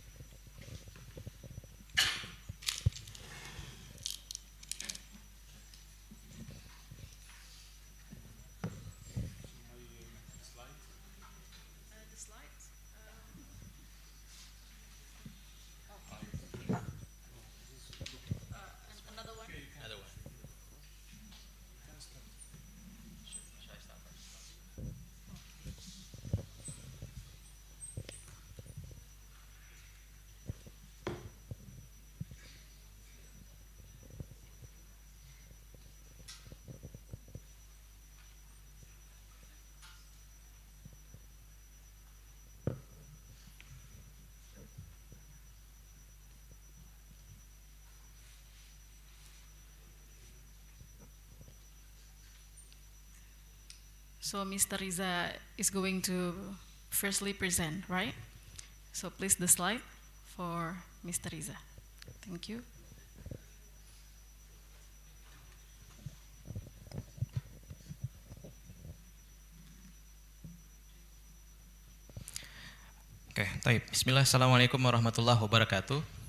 So Mr. Riza is going to firstly present, right? So please the slide for Mr. Riza. Thank you. Oke, baik. Bismillah, Assalamualaikum warahmatullahi wabarakatuh.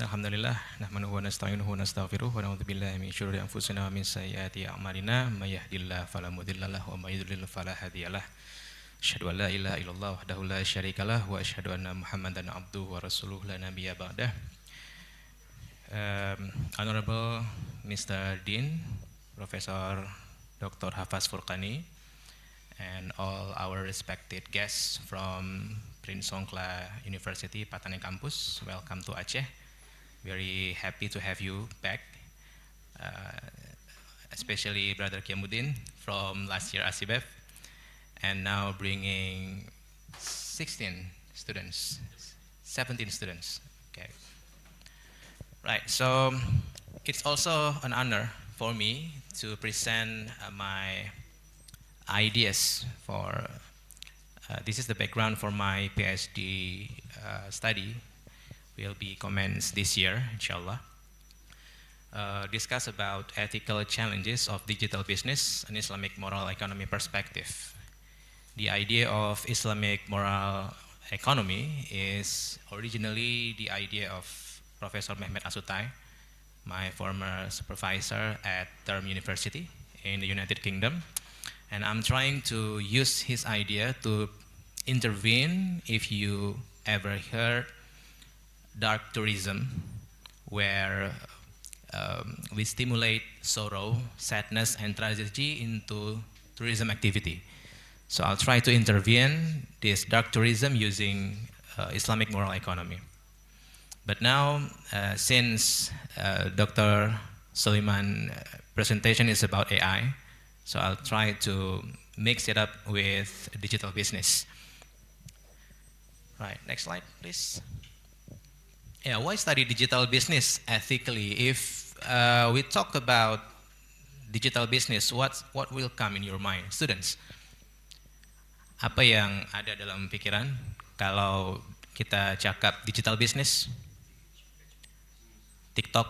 Alhamdulillah, nahmaduhu wa nasta'inuhu wa nastaghfiruh wa na'udzu billahi min syururi anfusina wa min sayyiati a'malina, may yahdihillahu fala mudhillalah wa may yudlil fala hadiyalah. Asyhadu an la ilaha illallah wahdahu la syarikalah wa asyhadu anna Muhammadan abduhu wa rasuluhu la nabiyya ba'dah. Honorable Mr. Dean, Professor Dr. Hafaz Furqani, and all our respected guests from Prince Songkla University, Patani Campus, welcome to Aceh. Very happy to have you back, especially Brother Kiamuddin from last year ASIBEF, and now bringing 17 students. Okay, right. So it's also an honor for me to present my ideas for. This is the background for my PhD study. Will be commenced this year, inshallah. Discuss about ethical challenges of digital business and Islamic moral economy perspective. the idea of Islamic moral economy is originally the idea of Professor Mehmet Asutai, my former supervisor at Durham University in the United Kingdom. And I'm trying to use his idea to intervene. If you ever heard dark tourism, where we stimulate sorrow, sadness, and tragedy into tourism activity. So I'll try to intervene this dark tourism using Islamic moral economy. But now, since Dr. Suleiman's presentation is about AI, so I'll try to mix it up with digital business. Right, next slide, please. Yeah, why study digital business ethically? If we talk about digital business, what will come in your mind, students? Apa yang ada dalam pikiran kalau kita cakap digital business? TikTok,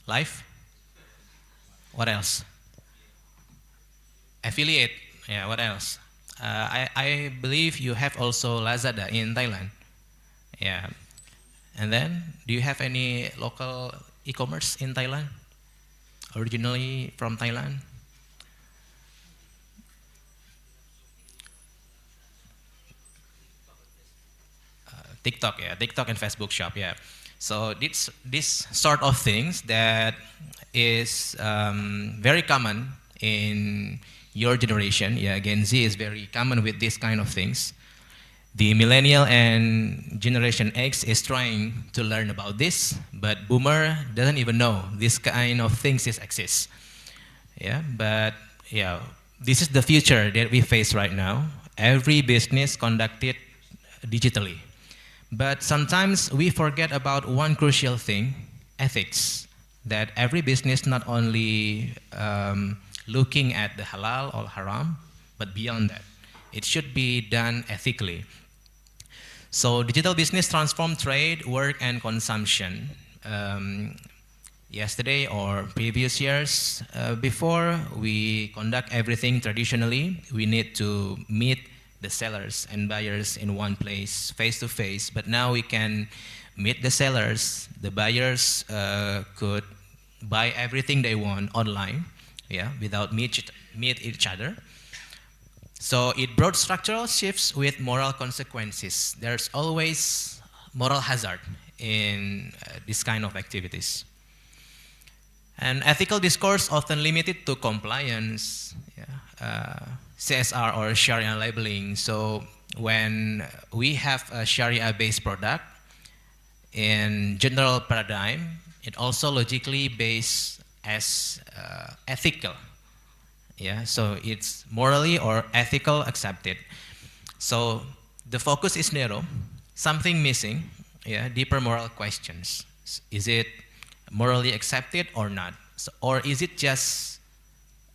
live? What else? Affiliate, yeah, what else? I believe you have also Lazada in Thailand. Yeah. And then, do you have any local e-commerce in Thailand? Originally from Thailand? TikTok, yeah, TikTok and Facebook Shop, yeah. So this sort of things that is very common in your generation. Yeah, Gen Z is very common with this kind of things. The millennial and Generation X is trying to learn about this, but Boomer doesn't even know this kind of things exist. Yeah, but yeah, this is the future that we face right now. Every business conducted digitally. But sometimes we forget about one crucial thing, ethics. That every business not only looking at the halal or haram, but beyond that. It should be done ethically. So digital business transform trade, work, and consumption. Yesterday or previous years before, we conduct everything traditionally. We need to meet the sellers and buyers in one place, face to face. But now we can meet the sellers. The buyers could buy everything they want online, yeah, without meet each other. So it brought structural shifts with moral consequences. There's always moral hazard in this kind of activities. And ethical discourse often limited to compliance, yeah, CSR or Sharia labeling. So when we have a Sharia-based product in general paradigm, it also logically based as ethical. Yeah, so it's morally or ethical accepted. So the focus is narrow, something missing, yeah, deeper moral questions. Is it morally accepted or not? So, or is it just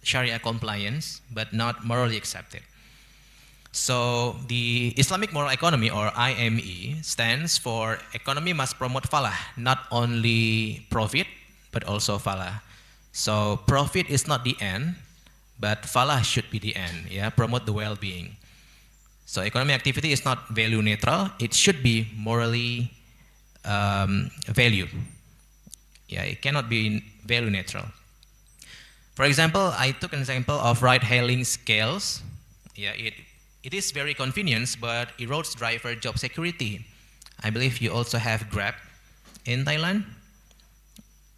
Sharia compliance but not morally accepted? So the Islamic moral economy, or IME, stands for economy must promote falah, not only profit but also falah. So profit is not the end, but falah should be the end, yeah, promote the well-being. So economic activity is not value neutral, it should be morally valued. Yeah, it cannot be value neutral. For example, I took an example of ride-hailing scales. Yeah, it is very convenient, but erodes driver job security. I believe you also have Grab in Thailand.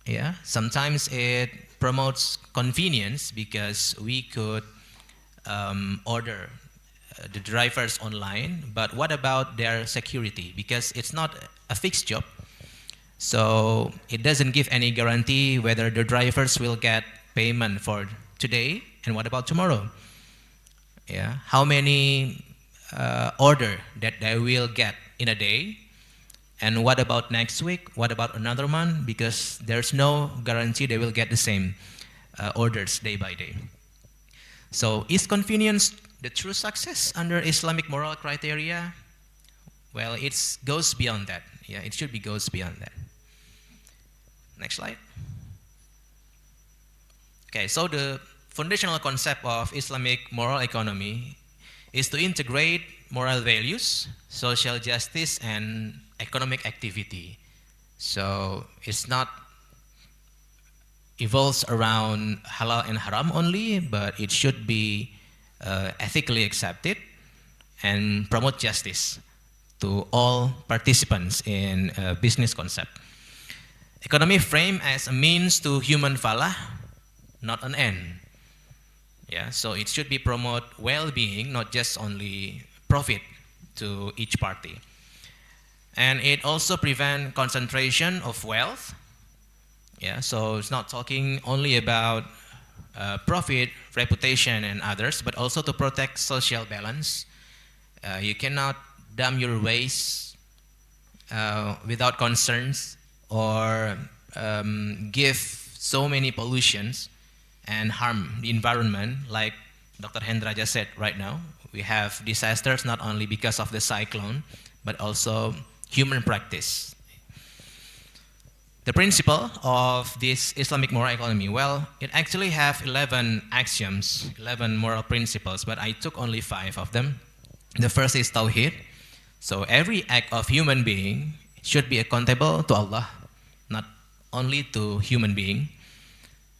Yeah, sometimes it promotes convenience because we could order the drivers online, but what about their security? Because it's not a fixed job, so it doesn't give any guarantee whether the drivers will get payment for today and what about tomorrow. Yeah, how many order that they will get in a day, and what about next week, what about another month, because there's no guarantee they will get the same orders day by day. So is convenience the true success under Islamic moral criteria? Well, it goes beyond that. Yeah, it should be goes beyond that. Next slide. Okay, so the foundational concept of Islamic moral economy is to integrate moral values, social justice, and economic activity. So it's not evolves around halal and haram only, but it should be ethically accepted and promote justice to all participants in a business concept. Economy framed as a means to human falah, not an end. Yeah, so it should be promote well-being, not just only profit to each party. And it also prevent concentration of wealth. Yeah, so it's not talking only about profit, reputation, and others, but also to protect social balance. You cannot dump your waste without concerns or give so many pollutions and harm the environment, like Dr. Hendra just said right now. We have disasters not only because of the cyclone, but also human practice. The principle of this Islamic moral economy, well, it actually have 11 axioms, 11 moral principles, but I took only 5 of them. The first is Tawheed. So every act of human being should be accountable to Allah, not only to human being.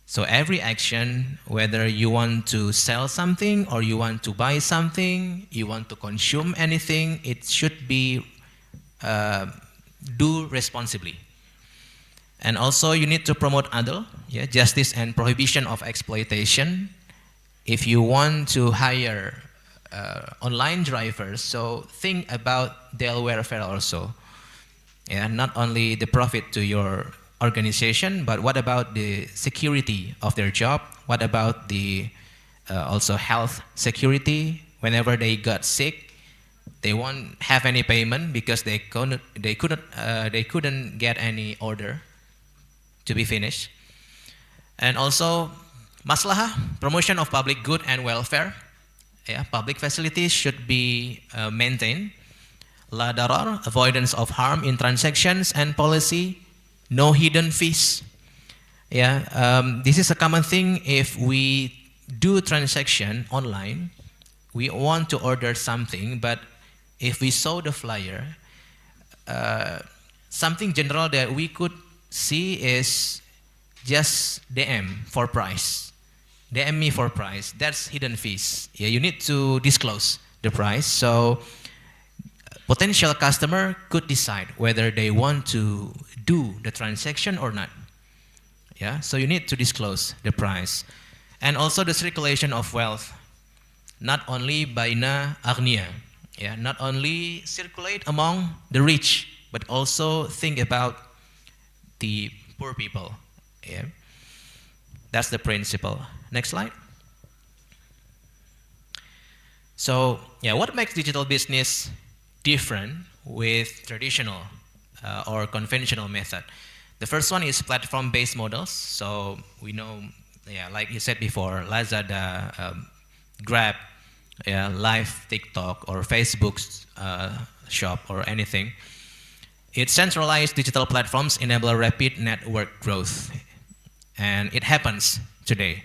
So every action, whether you want to sell something or you want to buy something, you want to consume anything, it should be do responsibly. And also you need to promote adl, yeah, justice and prohibition of exploitation. If you want to hire online drivers, so think about their welfare also. Yeah, not only the profit to your organization, but what about the security of their job? What about the also health security? Whenever they got sick, they won't have any payment because they couldn't get any order to be finished. And also maslahah, promotion of public good and welfare. Yeah, public facilities should be maintained. La darar, avoidance of harm in transactions and policy. No hidden fees. Yeah, this is a common thing. If we do transaction online, we want to order something, but if we saw the flyer, something general that we could see is just DM for price. DM me for price. That's hidden fees. Yeah, you need to disclose the price. So potential customer could decide whether they want to do the transaction or not. Yeah, so you need to disclose the price. And also the circulation of wealth, not only baina aghnia, yeah, not only circulate among the rich, but also think about the poor people. Yeah, that's the principle. Next slide. So yeah, what makes digital business different with traditional or conventional method? The first one is platform-based models. So we know, yeah, like you said before, Lazada, Grab, yeah, Live TikTok or Facebook's shop or anything. Its centralized digital platforms enable rapid network growth, and it happens today.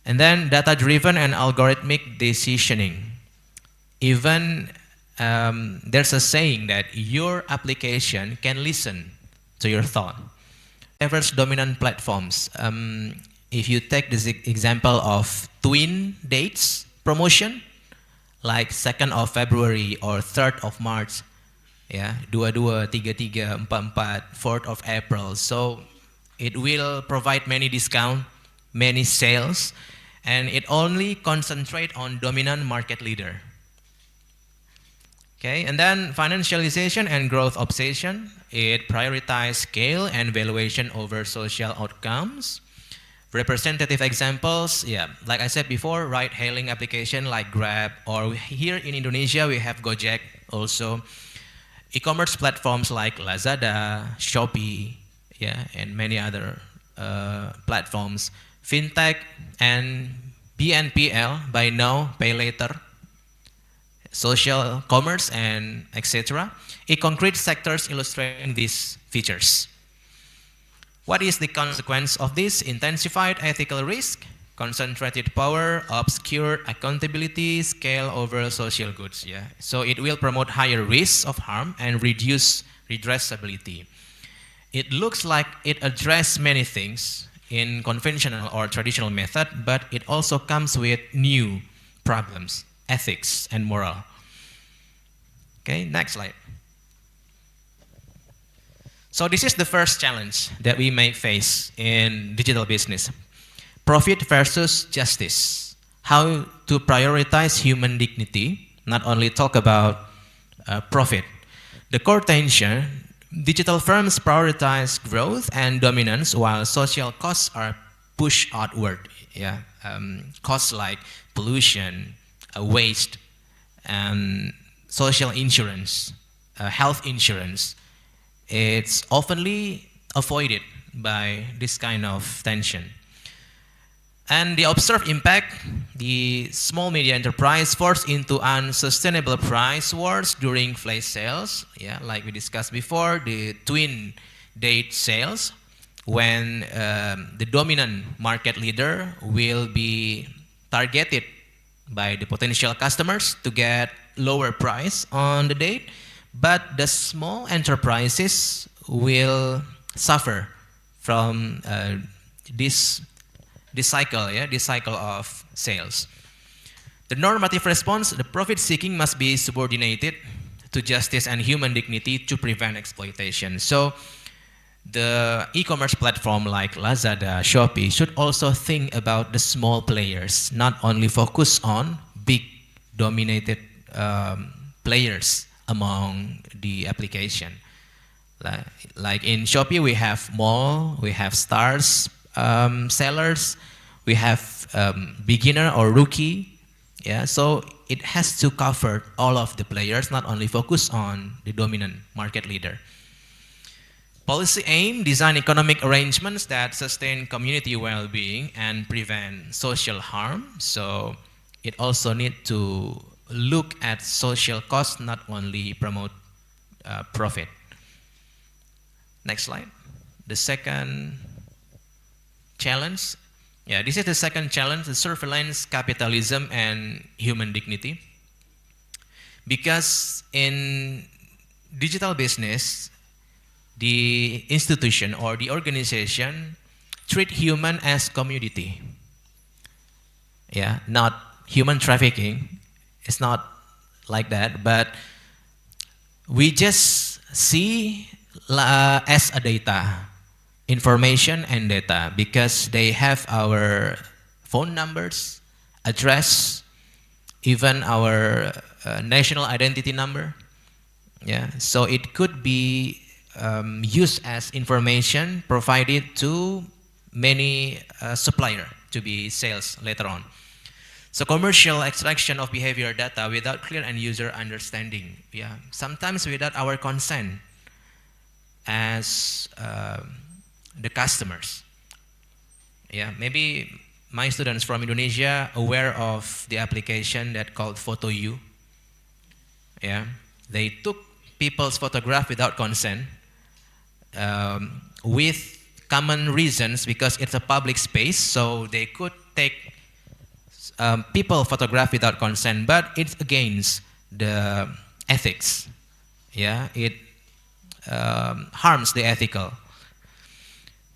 And then data-driven and algorithmic decisioning. Even there's a saying that your application can listen to your thought. Diverse dominant platforms. If you take this example of twin dates promotion, like 2nd of February or 3rd of March, yeah, 22, 33, 44, 4th of April. So it will provide many discounts, many sales, and it only concentrate on dominant market leader. Okay, and then financialization and growth obsession. It prioritizes scale and valuation over social outcomes. Representative examples, yeah, like I said before, ride-hailing application like Grab, or here in Indonesia we have Gojek also. E-commerce platforms like Lazada, Shopee, yeah, and many other platforms. Fintech and BNPL, buy now, pay later. Social commerce and etc. In concrete sectors illustrating these features. What is the consequence of this? Intensified ethical risk, Concentrated power, obscure accountability, scale over social goods. Yeah, so it will promote higher risks of harm and reduce redressability. It looks like it addresses many things in conventional or traditional method, but it also comes with new problems, ethics and moral. Okay, next slide. So this is the first challenge that we may face in digital business. Profit versus justice. How to prioritize human dignity, not only talk about profit. The core tension, digital firms prioritize growth and dominance while social costs are pushed outward. Yeah, costs like pollution, waste, and social insurance, health insurance. It's oftenly avoided by this kind of tension. And the observed impact, the small media enterprise forced into unsustainable price wars during flash sales, yeah, like we discussed before, the twin date sales, when the dominant market leader will be targeted by the potential customers to get lower price on the date, but the small enterprises will suffer from this cycle, yeah, this cycle of sales. The normative response, the profit seeking must be subordinated to justice and human dignity to prevent exploitation. So the e-commerce platform like Lazada, Shopee should also think about the small players, not only focus on big dominated players among the application. Like in Shopee, we have mall, we have stars, sellers, we have beginner or rookie, yeah. So it has to cover all of the players, not only focus on the dominant market leader. Policy aim, design economic arrangements that sustain community well-being and prevent social harm. So it also need to look at social costs, not only promote profit. Next slide. The second challenge. Yeah, this is the second challenge, the surveillance capitalism and human dignity. Because in digital business, the institution or the organization treat human as commodity. Yeah, not human trafficking. It's not like that, but we just see as a data. Information and data, because they have our phone numbers, address, even our national identity number. Yeah, so it could be used as information provided to many supplier to be sales later on. So commercial extraction of behavior data without clear end user understanding. Yeah, sometimes without our consent as the customers. Yeah, maybe my students from Indonesia aware of the application that called PhotoU. Yeah, they took people's photograph without consent with common reasons, because it's a public space, so they could take people photograph without consent, but it's against the ethics. Yeah, it harms the ethical.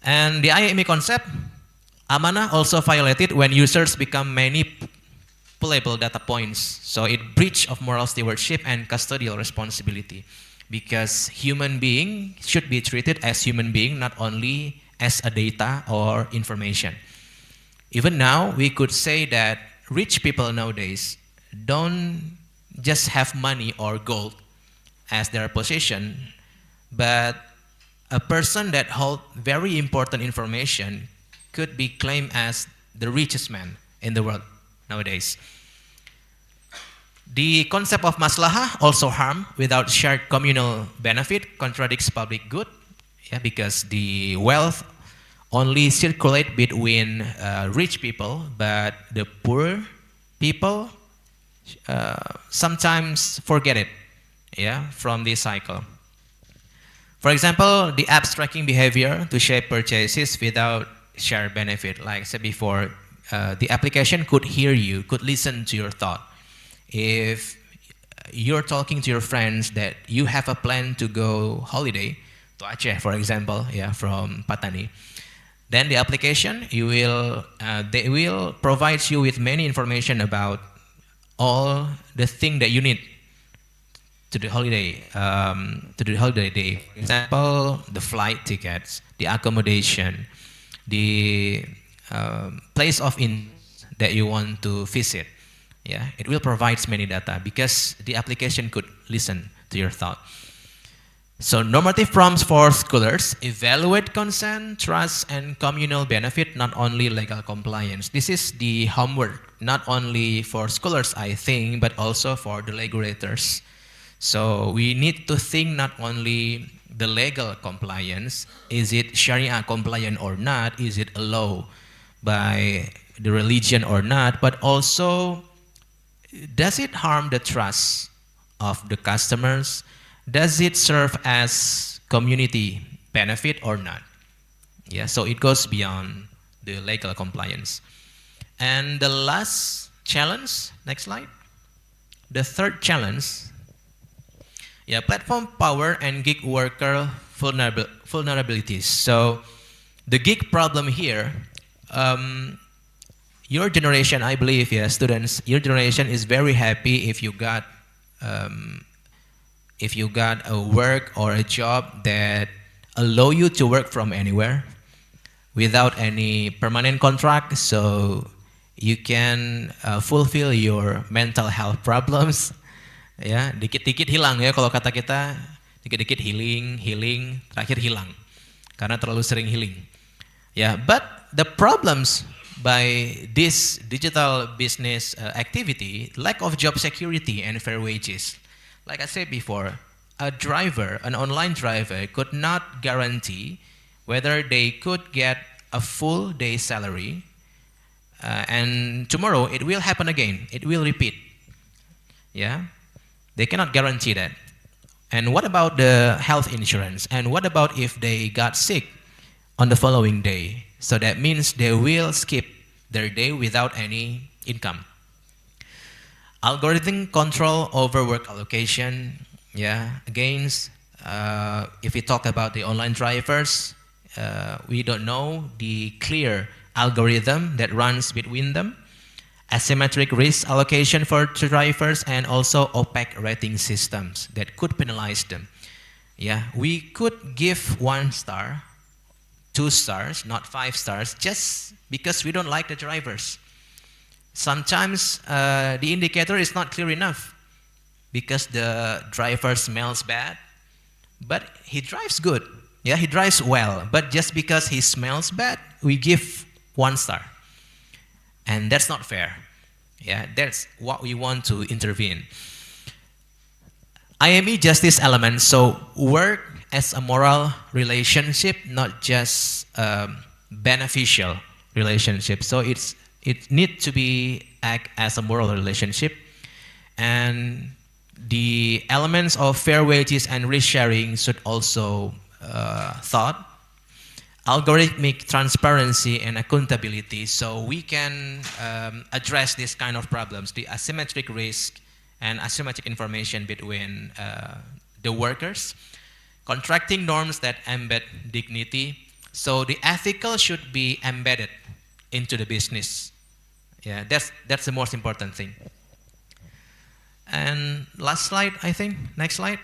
And the IME concept, amanah also violated when users become manipulable data points. So it breach of moral stewardship and custodial responsibility, because human being should be treated as human being, not only as a data or information. Even now, we could say that rich people nowadays don't just have money or gold as their possession, but a person that holds very important information could be claimed as the richest man in the world nowadays. The concept of maslahah, also harm without shared communal benefit, contradicts public good, yeah, because the wealth only circulate between rich people, but the poor people sometimes forget it, yeah, from this cycle. For example, the abstracting behavior to shape purchases without shared benefit. Like I said before, the application could hear you, could listen to your thought. If you're talking to your friends that you have a plan to go holiday to Aceh, for example, yeah, from Patani, then the application they will provide you with many information about all the thing that you need to the holiday day. For example, the flight tickets, the accommodation, the place of interest that you want to visit. Yeah, it will provide many data because the application could listen to your thought. So normative prompts for scholars: evaluate consent, trust, and communal benefit, not only legal compliance. This is the homework, not only for scholars, I think, but also for the regulators. So we need to think not only the legal compliance, is it Sharia compliant or not, is it a law by the religion or not, but also does it harm the trust of the customers? Does it serve as community benefit or not? Yeah, so it goes beyond the legal compliance. And the last challenge, next slide. The third challenge, yeah, platform power and gig worker vulnerabilities. So the gig problem here, your generation, I believe, yeah, students, your generation is very happy if you got a work or a job that allow you to work from anywhere without any permanent contract, so you can fulfill your mental health problems. Ya, dikit-dikit hilang ya kalau kata kita, dikit-dikit healing, terakhir hilang karena terlalu sering healing. Ya, but the problems by this digital business activity, lack of job security and fair wages. Like I said before, an online driver could not guarantee whether they could get a full day salary, and tomorrow it will happen again, it will repeat. Yeah, they cannot guarantee that. And what about the health insurance? And what about if they got sick on the following day? So that means they will skip their day without any income. Algorithm control over work allocation. Yeah, again, if we talk about the online drivers, we don't know the clear algorithm that runs between them. Asymmetric risk allocation for drivers, and also opaque rating systems that could penalize them. Yeah, we could give 1 star, 2 stars, not 5 stars, just because we don't like the drivers. Sometimes the indicator is not clear enough because the driver smells bad, but he drives good. Yeah, he drives well, but just because he smells bad, we give 1 star. And that's not fair. Yeah, that's what we want to intervene. IME justice element, so work as a moral relationship, not just beneficial relationship. So it needs to be act as a moral relationship. And the elements of fair wages and risk sharing should also thought. Algorithmic transparency and accountability, so we can address this kind of problems, the asymmetric risk and asymmetric information between the workers. Contracting norms that embed dignity, so the ethical should be embedded into the business. Yeah, that's the most important thing. And last slide, I think, next slide.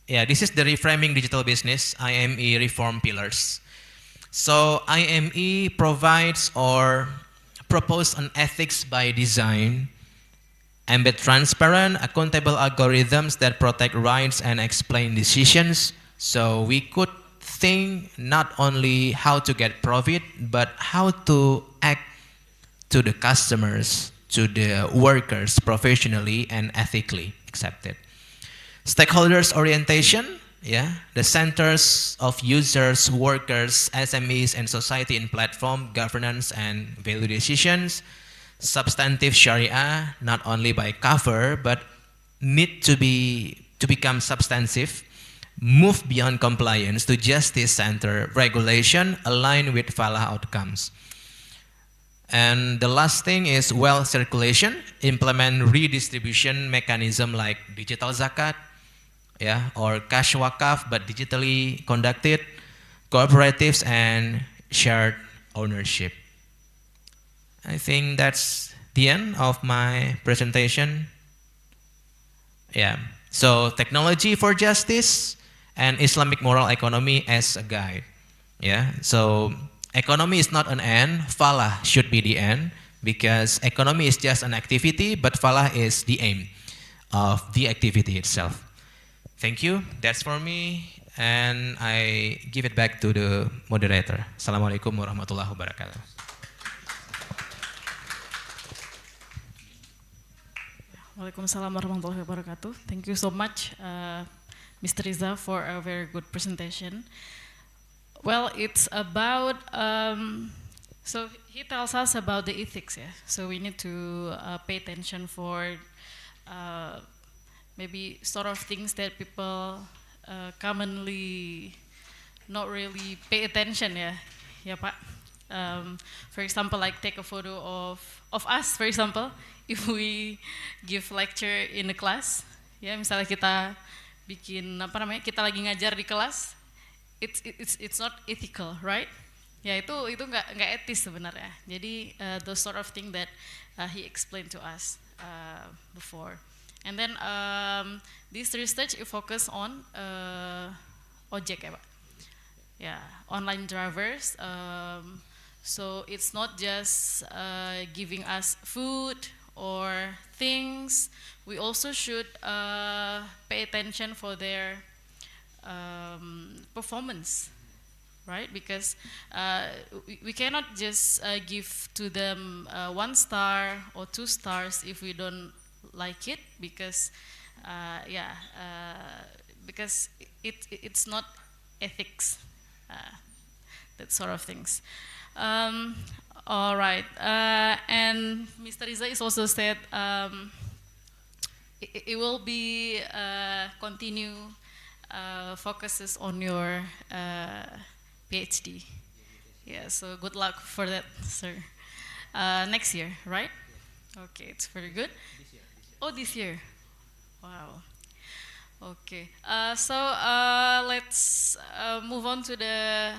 Yeah, this is the reframing digital business, IME reform pillars. So IME provides or propose an ethics by design, embed transparent, accountable algorithms that protect rights and explain decisions. So we could think not only how to get profit, but how to act to the customers, to the workers professionally and ethically accepted. Stakeholders orientation, yeah, the centers of users, workers, SMEs, and society in platform, governance, and value decisions. Substantive Sharia, not only by cover, but need to become substantive, move beyond compliance to justice center regulation, align with Falah outcomes. And the last thing is wealth circulation, implement redistribution mechanism like digital zakat, yeah, or cash wakaf but digitally conducted, cooperatives and shared ownership. I think that's the end of my presentation. Yeah, so technology for justice and Islamic moral economy as a guide. Yeah, so economy is not an end, falah should be the end, because economy is just an activity, but falah is the aim of the activity itself. Thank you, that's for me, and I give it back to the moderator. Assalamualaikum warahmatullahi wabarakatuh. Waalaikumsalam warahmatullahi wabarakatuh. Thank you so much, Mr. Riza, for a very good presentation. Well, it's about, so he tells us about the ethics, yeah. So we need to pay attention for maybe sort of things that people commonly not really pay attention, yeah, yeah, Pak. For example, like take a photo of us, for example, if we give lecture in the class, ya misalnya kita bikin apa namanya, kita lagi ngajar di kelas, it's not ethical, right? Ya itu nggak etis sebenarnya. Jadi those sort of thing that he explained to us before. And then this research it focus on ojek ya Pak. Yeah, online drivers. So it's not just giving us food or things. We also should pay attention for their performance, right? Because we cannot just give to them 1 star or 2 stars if we don't like it, because because it's not ethics, that sort of things. All right, and Mr. Riza is also said it will be continue focuses on your PhD. Yeah, so good luck for that, sir. Next year, right? Okay, it's very good. Oh, this year. Wow. Okay. So let's move on to the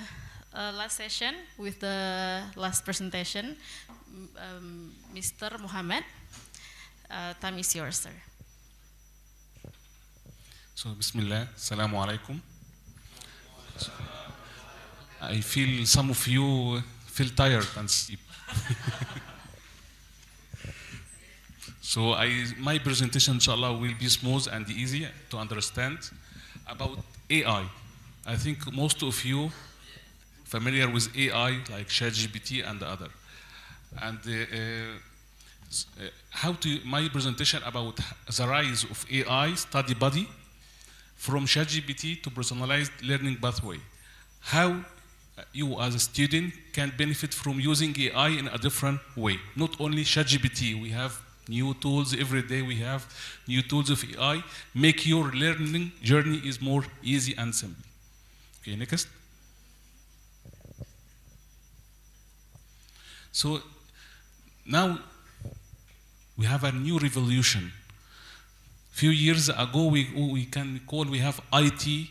last session with the last presentation. Mr. Muhammad, time is yours, sir. So, Bismillah, Assalamu alaikum. I feel some of you feel tired and sleep. So my presentation, inshallah, will be smooth and easy to understand about AI. I think most of you familiar with AI, like ChatGPT and the other. And my presentation about the rise of AI study body from ChatGPT to personalized learning pathway. How you as a student can benefit from using AI in a different way. Not only ChatGPT, we have new tools every day. We have new tools of AI. Make your learning journey is more easy and simple. Okay, next. So now we have a new revolution. Few years ago, we have IT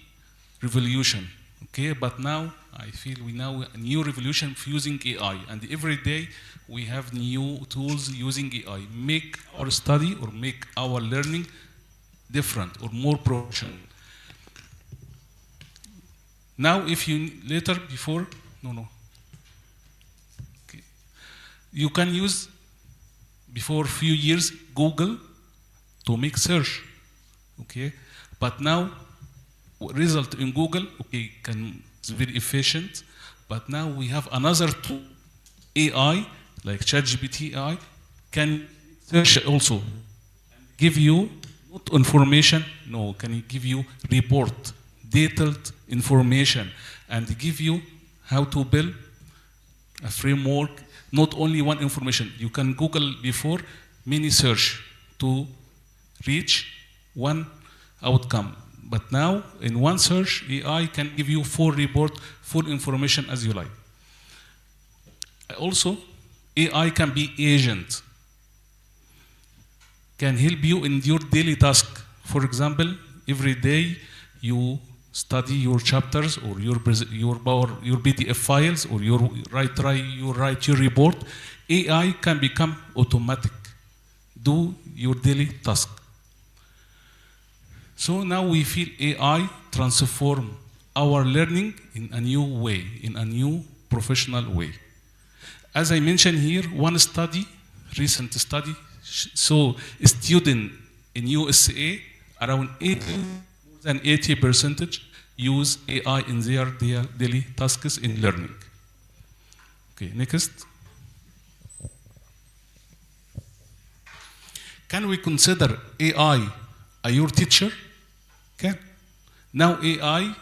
revolution. Okay, but now I feel we now a new revolution using AI, and every day we have new tools using AI. Make our study or make our learning different or more professional. Now, if you okay. You can use before few years Google to make search, okay, but now result in Google, okay, it's very efficient, but now we have another tool, AI, like ChatGPT AI, can search also, give you not information, no, can give you report, detailed information, and give you how to build a framework, not only one information. You can Google before many search to reach one outcome. But now, in one search, AI can give you full report, full information as you like. Also, AI can be agent, can help you in your daily task. For example, every day you study your chapters or your PDF files or you write your report. AI can become automatic, do your daily task. So now we feel AI transform our learning in a new way, in a new professional way. As I mentioned here, one study, recent study, so a student in USA, around 80% use AI in their daily tasks in learning. Okay, next. Can we consider AI your teacher? Can. Now AI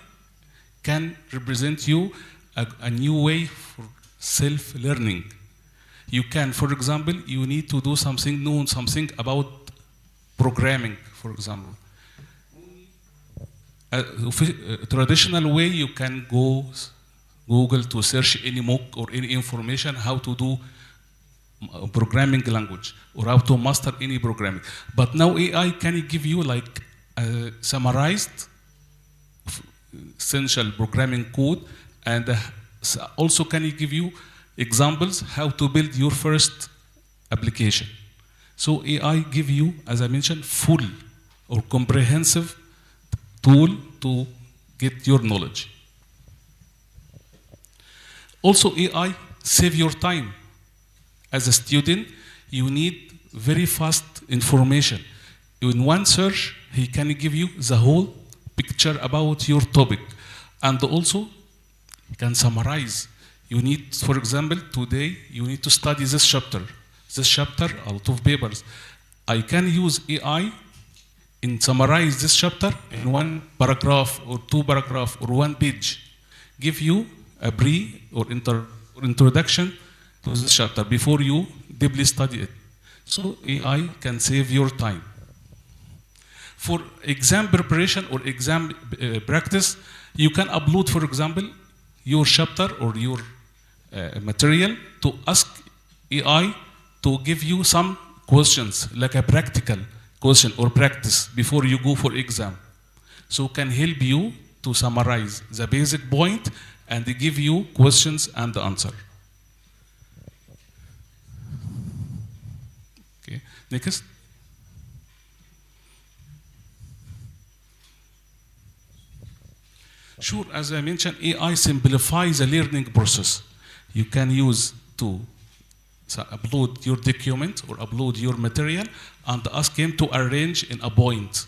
can represent you a new way for self-learning. You can, for example, you need to do something, know something about programming, for example. A traditional way, you can go Google to search any MOOC or any information how to do programming language or how to master any programming. But now AI can give you like a summarized essential programming code, and also can give you examples how to build your first application. So AI give you, as I mentioned, full or comprehensive tool to get your knowledge. Also AI save your time. As a student, you need very fast information. In one search, he can give you the whole picture about your topic, and also can summarize. You need, for example, today you need to study this chapter, a lot of papers. I can use AI in summarize this chapter in one paragraph or two paragraph or one page, give you a introduction to this chapter before you deeply study it. So AI can save your time. For exam preparation or exam practice, you can upload, for example, your chapter or your material to ask AI to give you some questions, like a practical question or practice before you go for exam. So can help you to summarize the basic point and give you questions and the answer. Okay, next. Sure, as I mentioned, AI simplifies the learning process. You can use to upload your document or upload your material and ask him to arrange in a point.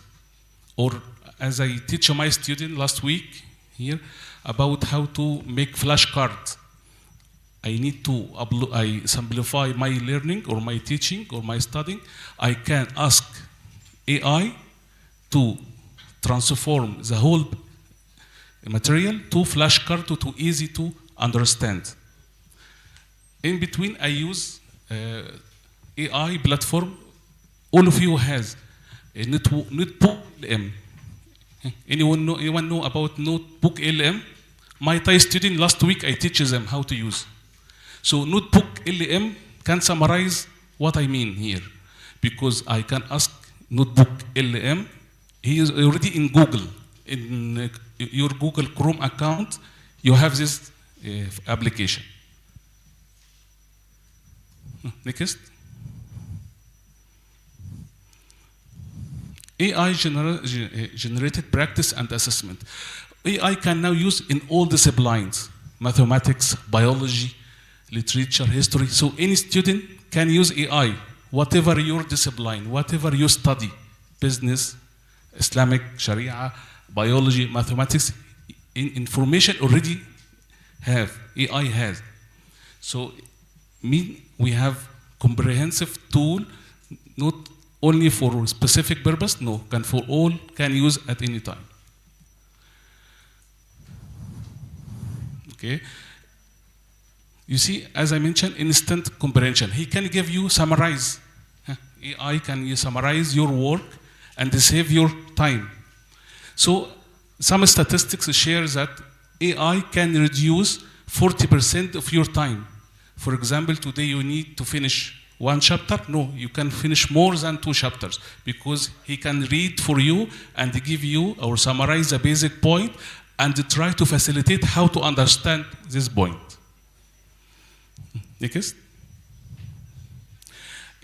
Or as I teach my student last week here about how to make flashcards. I need to I simplify my learning or my teaching or my studying. I can ask AI to transform the whole material to flashcard to easy to understand. In between, I use AI platform. All of you has a notebook LM. Anyone know about notebook LM? My Thai student last week I teach them how to use. So notebook LM can summarize what I mean here, because I can ask notebook LM. He is already in Google. In your Google Chrome account, you have this application. Next. AI generated practice and assessment. AI can now use in all disciplines, mathematics, biology, literature, history. So any student can use AI, whatever your discipline, whatever you study, business, Islamic, Sharia, biology, mathematics, information already have, AI has. So we have comprehensive tool, not only for specific purpose, no, can for all, can use at any time. Okay. You see, as I mentioned, instant comprehension. He can give you summarize. AI can summarize your work and save your time. So some statistics share that AI can reduce 40% of your time. For example, today you need to finish one chapter. No, you can finish more than 2 chapters because he can read for you and give you or summarize the basic point and try to facilitate how to understand this point. Next.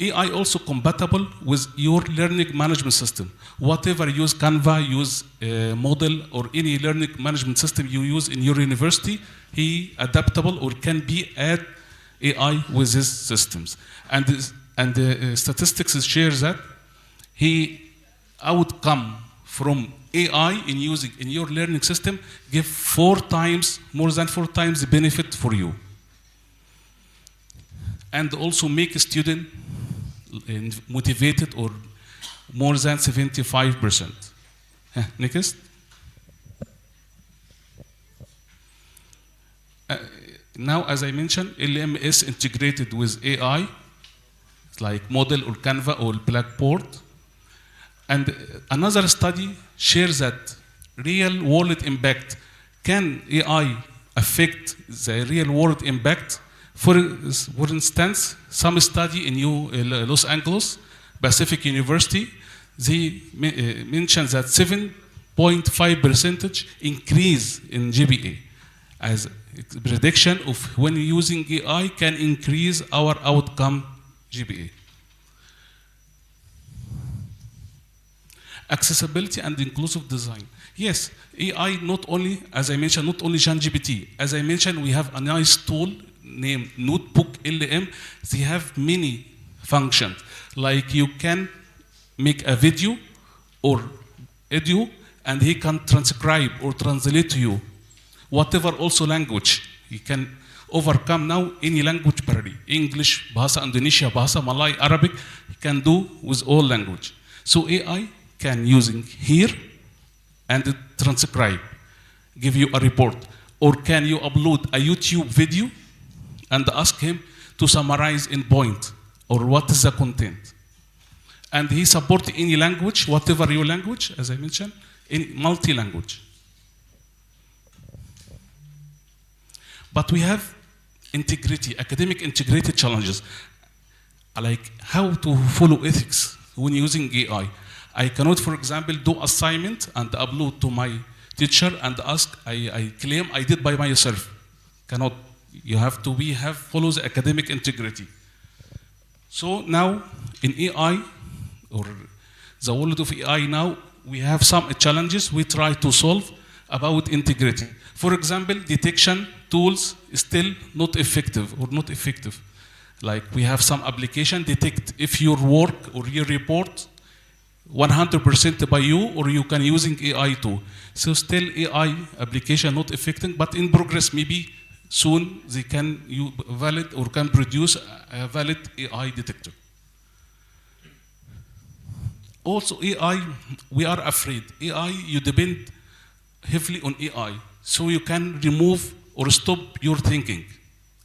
AI also compatible with your learning management system. Whatever use Canva, use Model, or any learning management system you use in your university, he adaptable or can be add AI with his systems. And the statistics share that he outcome from AI in using in your learning system give more than 4 times the benefit for you. And also make a student motivated or more than 75%. Next. Now, as I mentioned, LMS integrated with AI, like Model or Canva or Blackboard. And another study shares that real world impact. Can AI affect the real world impact? For instance, some study in Los Angeles Pacific University, they mentioned that 7.5% increase in GPA as prediction of when using AI can increase our outcome GPA. Accessibility and inclusive design. Yes, AI not only, as I mentioned, not only ChatGPT. As I mentioned, we have a nice tool named Notebook LM. They have many functions. Like you can make a video or audio and he can transcribe or translate to you. Whatever also language, he can overcome now any language barrier. English, Bahasa Indonesia, Bahasa Malay, Arabic, he can do with all language. So AI can using here and transcribe, give you a report. Or can you upload a YouTube video and ask him to summarize in point or what is the content. And he supports any language, whatever your language, as I mentioned, in multi-language. But we have integrity, academic integrated challenges, like how to follow ethics when using AI. I cannot, for example, do assignment and upload to my teacher and ask, I claim I did by myself. Cannot. You have to follow the academic integrity. So now in AI, or the world of AI now, we have some challenges we try to solve about integrity. For example, detection tools is still not effective or not effective. Like we have some application detect if your work or your report 100% by you or you can using AI too. So still AI application not effective, but in progress maybe soon they can valid or can produce a valid AI detector. Also AI, we are afraid. AI, you depend heavily on AI. So you can remove or stop your thinking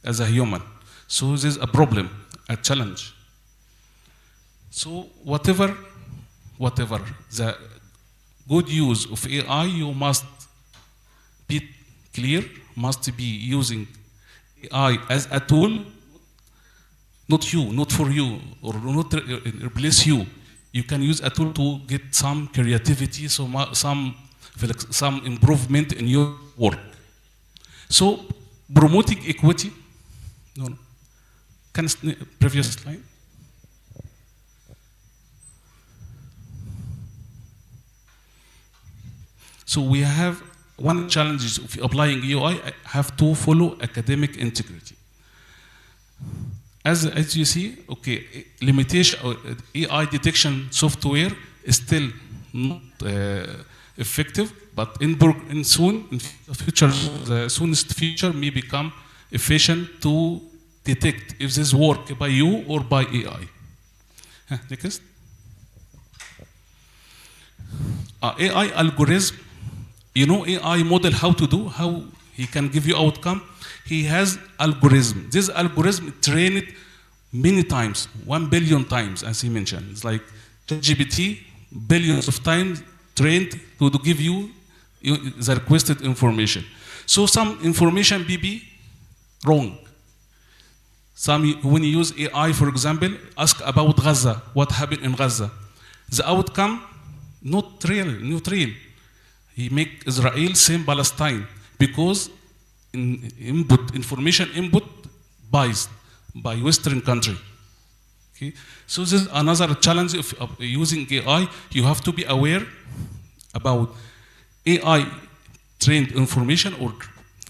as a human. So this is a problem, a challenge. So whatever the good use of AI, you must be clear, must be using AI as a tool, not you, not for you, or not replace you. You can use a tool to get some creativity, some improvement in your work. So promoting equity, can previous slide. So we have one challenge of applying UI, have to follow academic integrity. As you see, okay, limitation or AI detection software is still not effective, but in the soonest future may become efficient to detect if this work by you or by AI. Next. AI algorithm, AI model how to do, how he can give you outcome. He has algorithm. This algorithm trained many times, 1 billion times, as he mentioned. It's like ChatGPT, billions of times trained to give you the requested information. So some information may be wrong. When you use AI, for example, ask about Gaza, what happened in Gaza. The outcome, not real. He make Israel same Palestine because information input biased by Western country. Okay? So this is another challenge of using AI. You have to be aware about AI trained information or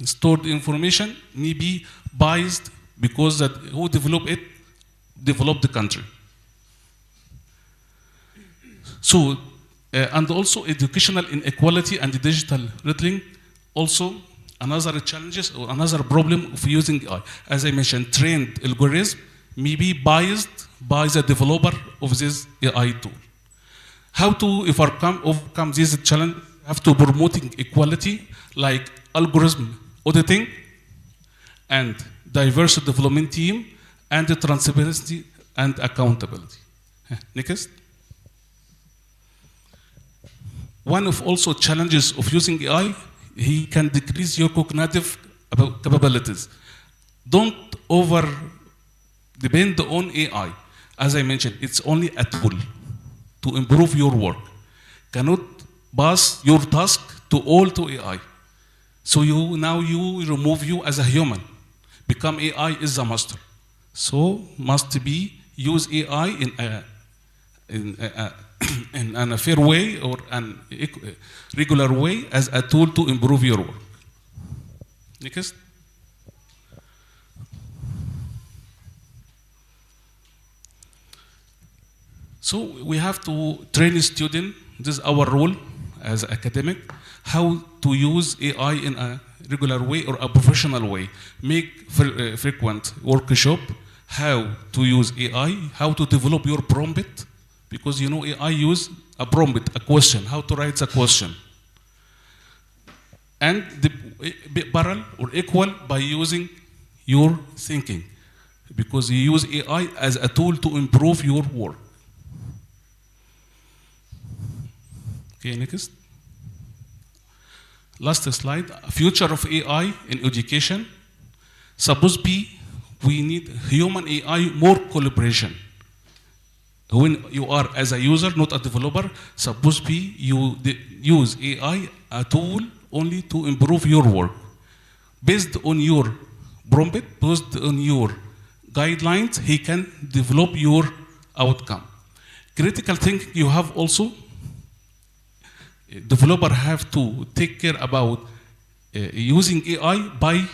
stored information may be biased because that who developed it developed the country. So and also educational inequality and digital littering also another challenges or another problem of using AI. As I mentioned, trained algorithm may be biased by the developer of this AI tool. How to overcome this challenge? Have to promoting equality like algorithm auditing and diverse development team and the transparency and accountability. Next. One of also challenges of using AI, he can decrease your cognitive capabilities. Don't over depend on AI. As I mentioned, it's only a tool to improve your work. Cannot pass your task to AI. So now you remove you as a human. Become AI is the master. So must be use AI in a fair way or an regular way as a tool to improve your work. Next. So we have to train a student, this is our role as academic, how to use AI in a regular way or a professional way. Make frequent workshop, how to use AI, how to develop your prompt, because you know AI use a prompt, a question, how to write a question. And parallel or equal by using your thinking, because you use AI as a tool to improve your work. Okay, next. Last slide. Future of AI in education. Suppose we need human AI more collaboration. When you are as a user, not a developer, suppose you use AI a tool only to improve your work. Based on your prompt, based on your guidelines, he can develop your outcome. Critical thinking you have also. Developer have to take care about using AI by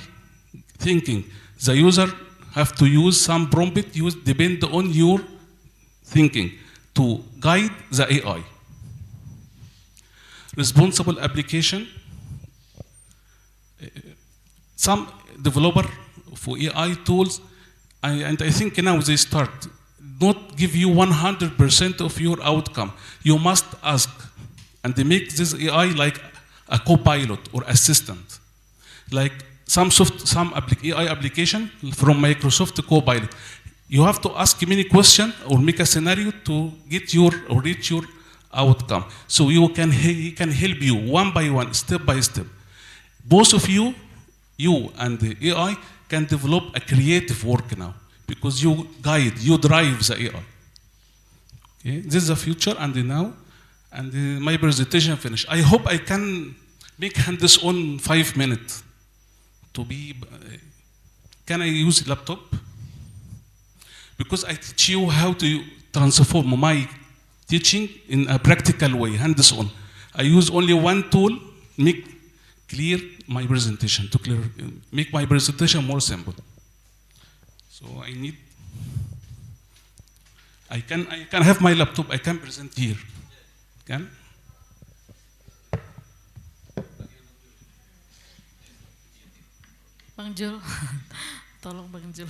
thinking. The user have to use some prompt, depend on your thinking to guide the AI. Responsible application. Some developer for AI tools, and I think now they start, not give you 100% of your outcome. You must ask, and they make this AI like a co-pilot or assistant. Like some AI application from Microsoft Copilot. You have to ask many questions or make a scenario to get your or reach your outcome. So he can help you one by one, step by step. Both of you and the AI can develop a creative work now because you guide, you drive the AI. Okay? This is the future and the now. And my presentation finished. I hope I can make this on 5 minutes. Can I use laptop? Because I teach you how to transform my teaching in a practical way, hands-on. I use only one tool, make clear my presentation, make my presentation more simple. So I can have my laptop, I can present here. Kan? Bang Jul, tolong Bang Jul.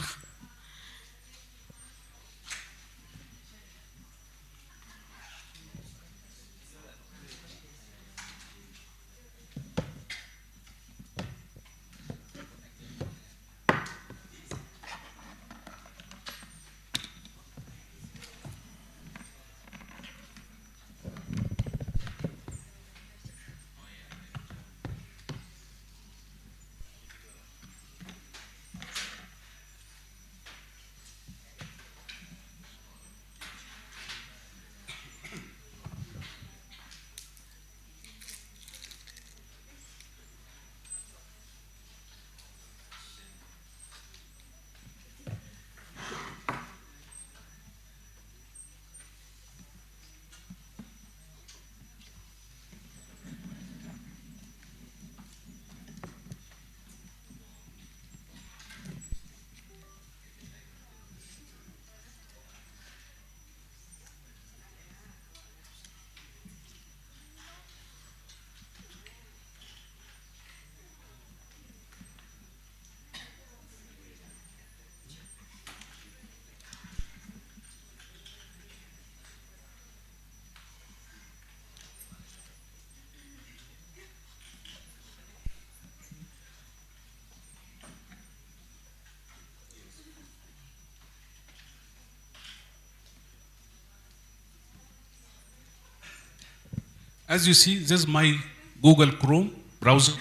As you see, this is my Google Chrome browser.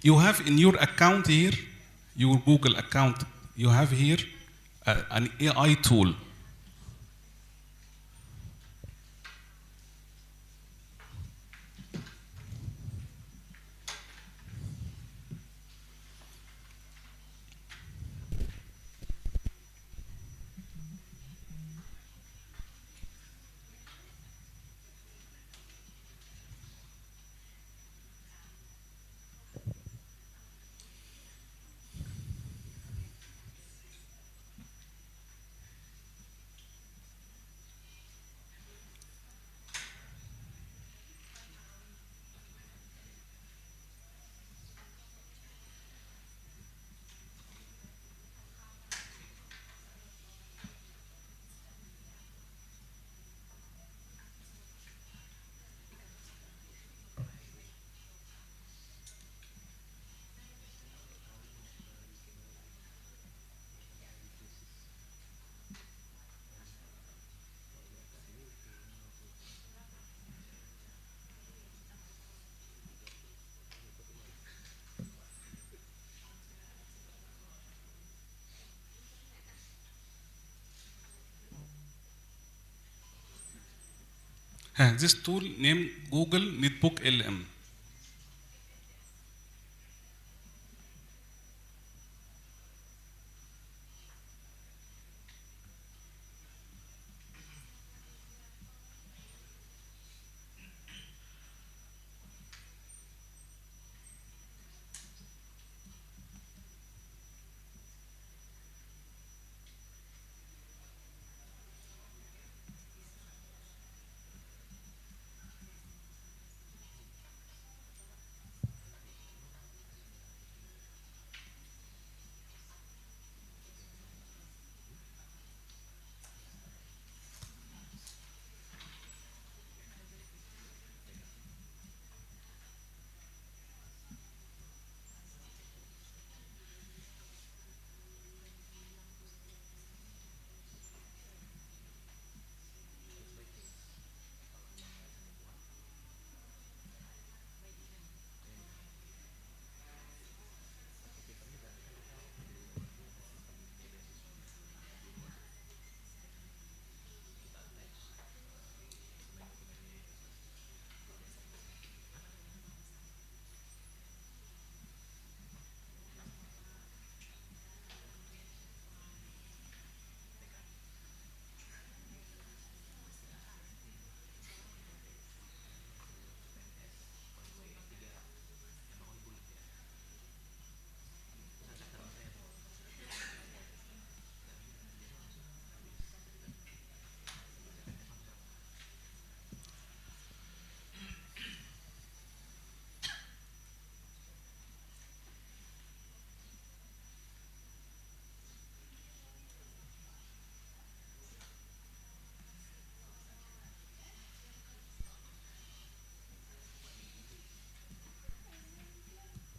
You have in your account here, your Google account, you have here an AI tool. This tool named Google Netbook LM.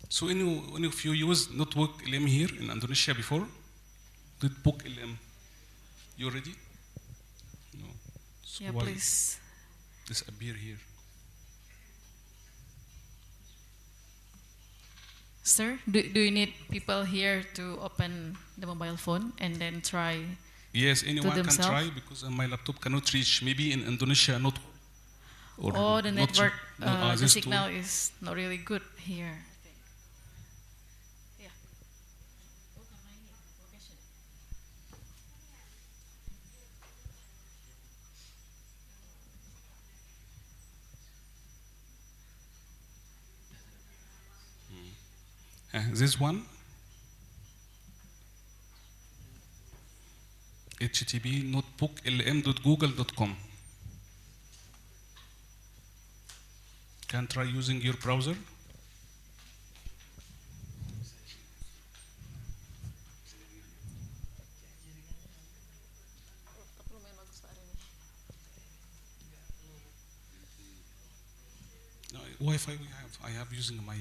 So any of you use Netbook LM here in Indonesia before? Netbook LM. You ready? No. So Yeah, why please. this appear here? Sir, do you need people here to open the mobile phone and then try Yes, to anyone can themselves? try because my laptop cannot reach. Maybe in Indonesia not. Or Oh, the not network, no, the this signal tool. is not really good here. I think. Yeah. This one, http notebooklm.google.com. Can try using your browser. No, Wi-Fi we have. I have using my.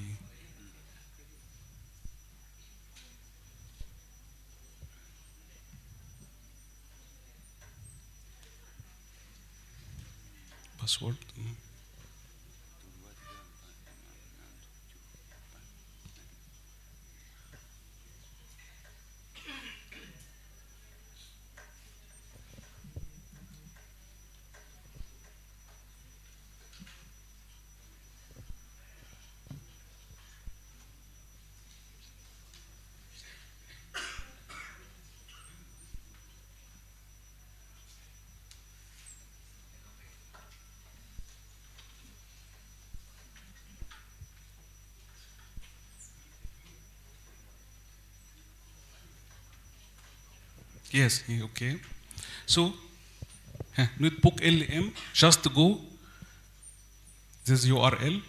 Password. Yes, okay. So, notebook LM, just go this URL.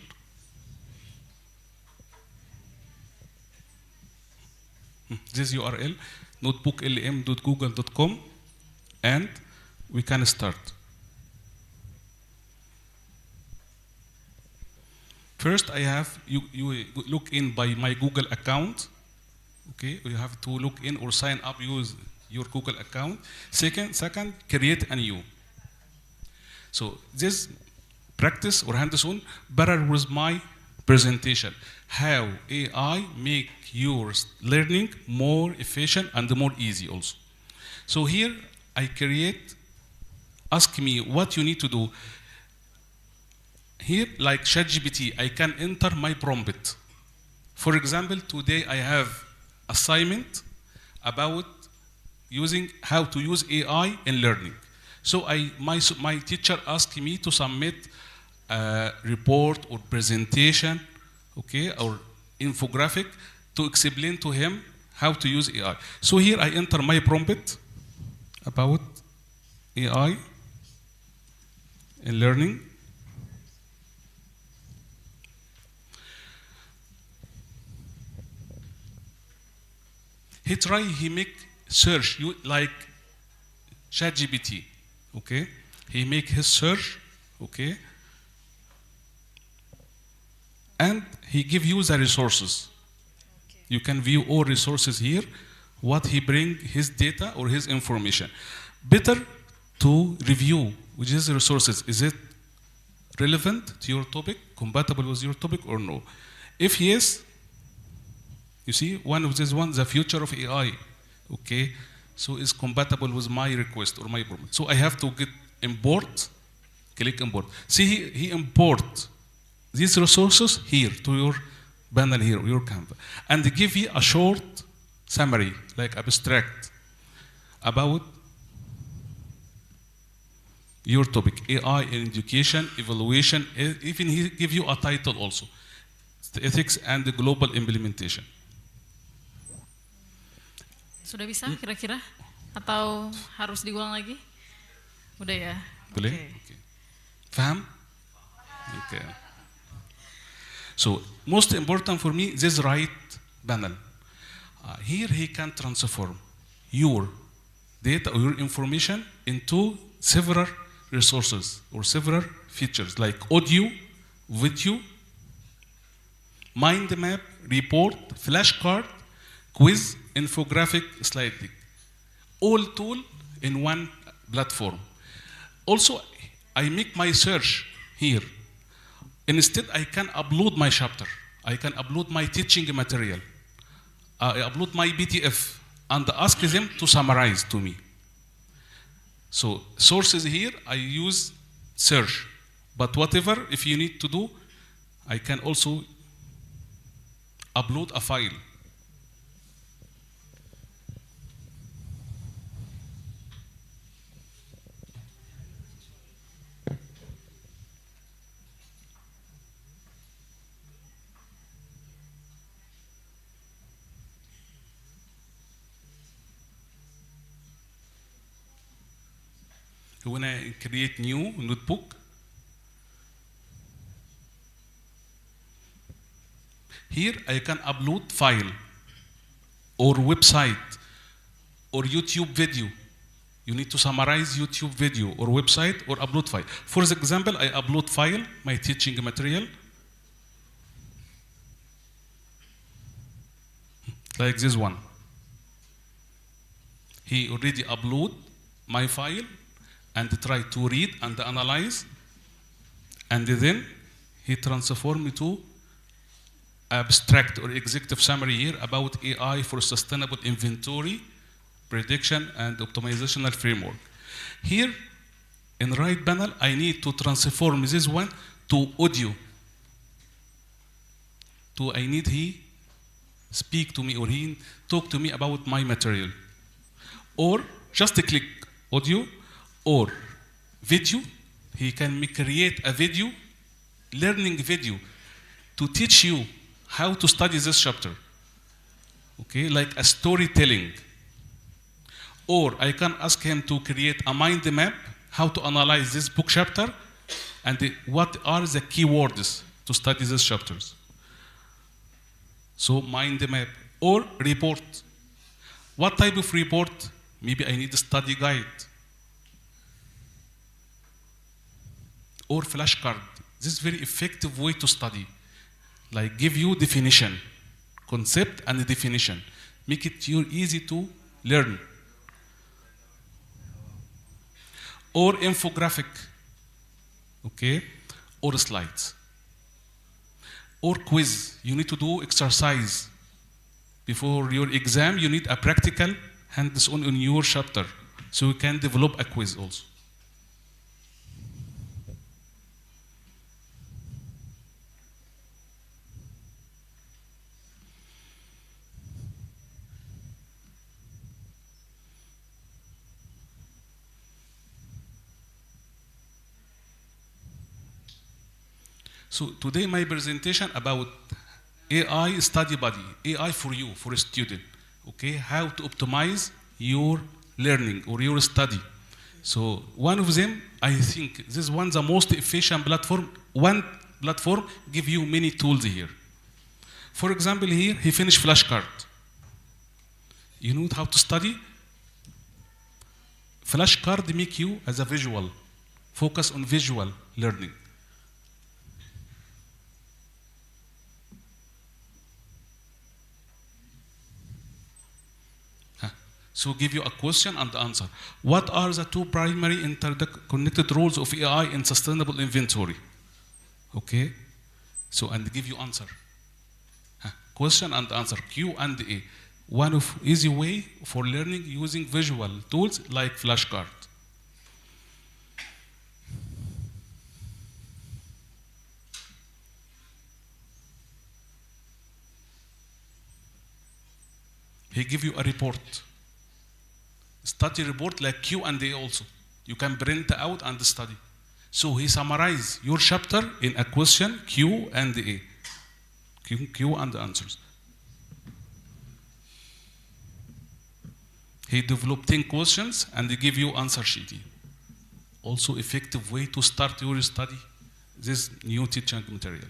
This URL, notebooklm.google.com, and we can start. First, I have you look in by my Google account. Okay, you have to log in or sign up, use your Google account. Second, create a new. So this practice or hands-on better with my presentation. How AI make your learning more efficient and more easy also. So here I create, ask me what you need to do. Here, like ChatGPT, I can enter my prompt. For example, today I have assignment about using how to use AI in learning. So my teacher asked me to submit a report or presentation, okay, or infographic to explain to him how to use AI. So here I enter my prompt about AI in learning. He make search like ChatGPT, okay? He make his search, okay? And he give you the resources. Okay. You can view all resources here, what he bring, his data or his information. Better to review which is the resources. Is it relevant to your topic, compatible with your topic or no? If yes, you see, one of these ones, the future of AI, okay? So it's compatible with my request or my prompt. So I have to get import, click import. See, he import these resources here to your panel here, your Canva, and give you a short summary, like abstract, about your topic, AI in education, evaluation, even he give you a title also, the ethics and the global implementation. Sudah bisa kira-kira? Atau harus diulang lagi? Udah ya? Boleh? Okay. Faham? Okay. So, most important for me, this right panel. Here he can transform your data or your information into several resources or several features like audio, video, mind map, report, flashcard, quiz, infographic, slide deck. All tool in one platform. Also, I make my search here. Instead, I can upload my chapter. I can upload my teaching material. I upload my PDF and ask them to summarize to me. So, sources here, I use search. But whatever, if you need to do, I can also upload a file. When I create new notebook, here I can upload file or website or YouTube video. You need to summarize YouTube video or website or upload file. For example, I upload file, my teaching material, like this one. He already upload my file and try to read and analyze, and then he transform me to abstract or executive summary here about AI for sustainable inventory, prediction, and optimizational framework. Here, in right panel, I need to transform this one to audio. I need he speak to me or he talk to me about my material. Or just click audio or video. He can create a video, learning video, to teach you how to study this chapter. Okay, like a storytelling. Or I can ask him to create a mind map, how to analyze this book chapter, and what are the keywords to study these chapters. So mind map or report. What type of report? Maybe I need a study guide or flashcard. This is very effective way to study. Like give you definition, concept and definition. Make it easy to learn. Or infographic, okay, or slides. Or quiz, you need to do exercise. Before your exam, you need a practical hands-on in your chapter. So you can develop a quiz also. So today my presentation about AI study buddy, AI for you, for a student, okay? How to optimize your learning or your study. So one of them, I think this one the most efficient platform. One platform give you many tools here. For example, here he finished flashcard. You know how to study? Flashcard make you as a visual, focus on visual learning. So give you a question and answer. What are the two primary interconnected roles of AI in sustainable inventory? Okay, so and give you answer. Question and answer, Q and A. One of easy way for learning using visual tools like flashcard. He give you a report. Study report like Q and A also. You can print out and study. So he summarize your chapter in a question, Q and A. Q and answers. He developed 10 questions and he give you answer sheet. Also effective way to start your study, this new teaching material.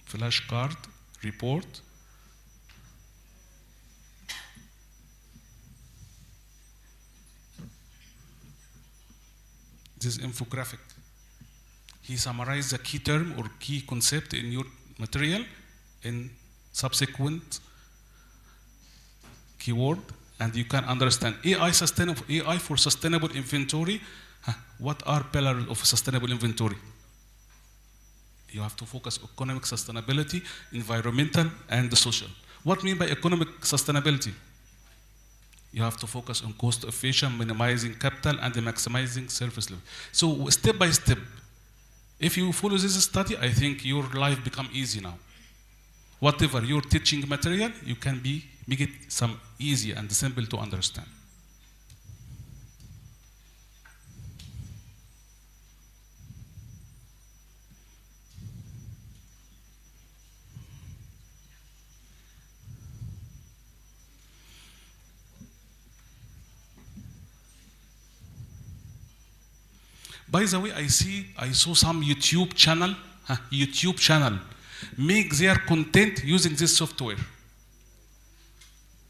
Flashcard, report. This infographic. He summarized the key term or key concept in your material in subsequent keyword, and you can understand AI for sustainable inventory. What are pillars of sustainable inventory? You have to focus on economic sustainability, environmental, and the social. What do you mean by economic sustainability? You have to focus on cost efficient, minimizing capital, and maximizing service level. So step by step, if you follow this study, I think your life become easy now. Whatever your teaching material, you can make it some easy and simple to understand. By the way, I saw some YouTube channel make their content using this software.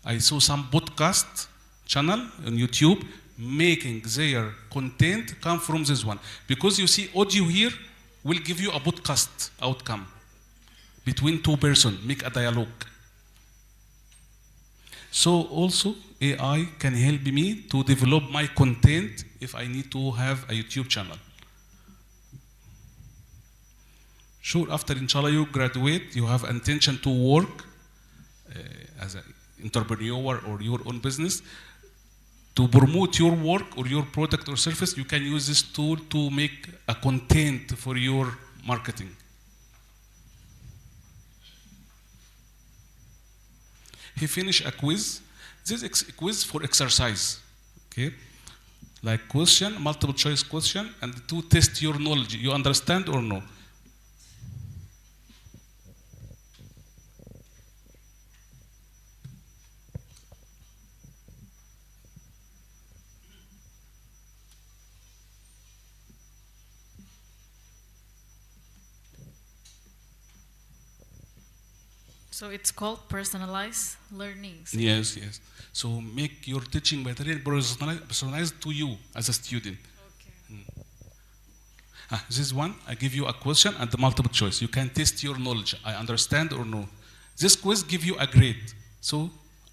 I saw some podcast channel on YouTube making their content come from this one. Because you see audio here will give you a podcast outcome between two persons, make a dialogue. So also AI can help me to develop my content if I need to have a YouTube channel. Sure, after inshallah you graduate, you have intention to work as an entrepreneur or your own business. To promote your work or your product or service, you can use this tool to make a content for your marketing. He finished a quiz. This is quiz for exercise, okay? Like question, multiple choice question, and to test your knowledge. You understand or no? So it's called personalized learning. Yes, yes. So make your teaching material personalized to you as a student. Okay. This one, I give you a question and the multiple choice. You can test your knowledge. I understand or no. This quiz give you a grade. So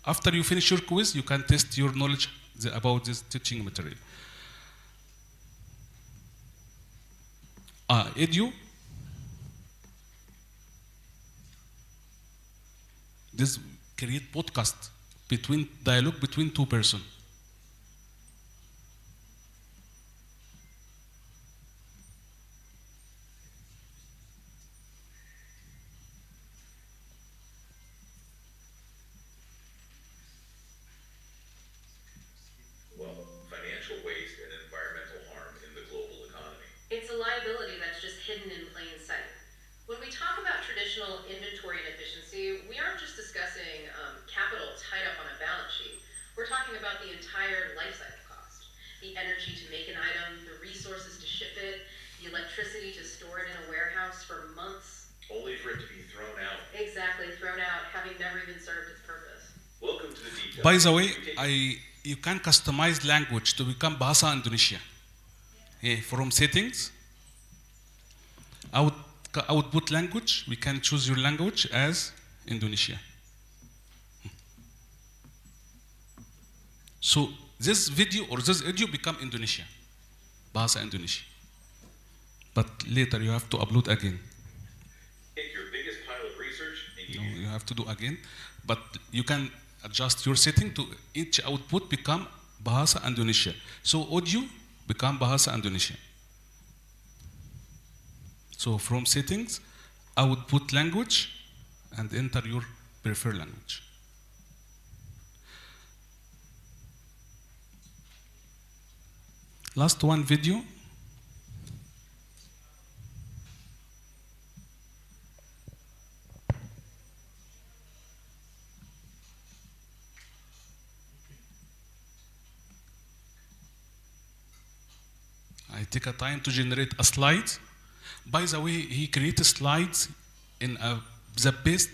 after you finish your quiz, you can test your knowledge about this teaching material. Edu. This create podcast between dialogue between two persons. Well, financial waste and environmental harm in the global economy. It's a liability that's just hidden in plain sight. When we talk about traditional inventory and efficiency, we aren't just discussing capital tied up on a balance sheet. We're talking about the entire life cycle cost. The energy to make an item, the resources to ship it, the electricity to store it in a warehouse for months. Only for it to be thrown out. Exactly, thrown out, having never even served its purpose. Welcome to the details. By the way, you can customize language to become Bahasa Indonesia. From settings, output language, we can choose your language as Indonesia. So this video or this audio become Indonesia, Bahasa Indonesia. But later you have to upload again. Take your biggest pile of research and No, you have to do again. But you can adjust your setting to each output become Bahasa Indonesia. So audio become Bahasa Indonesia. So from settings, output language, and enter your preferred language. Last one video. I take a time to generate a slide. By the way, he created slides in the best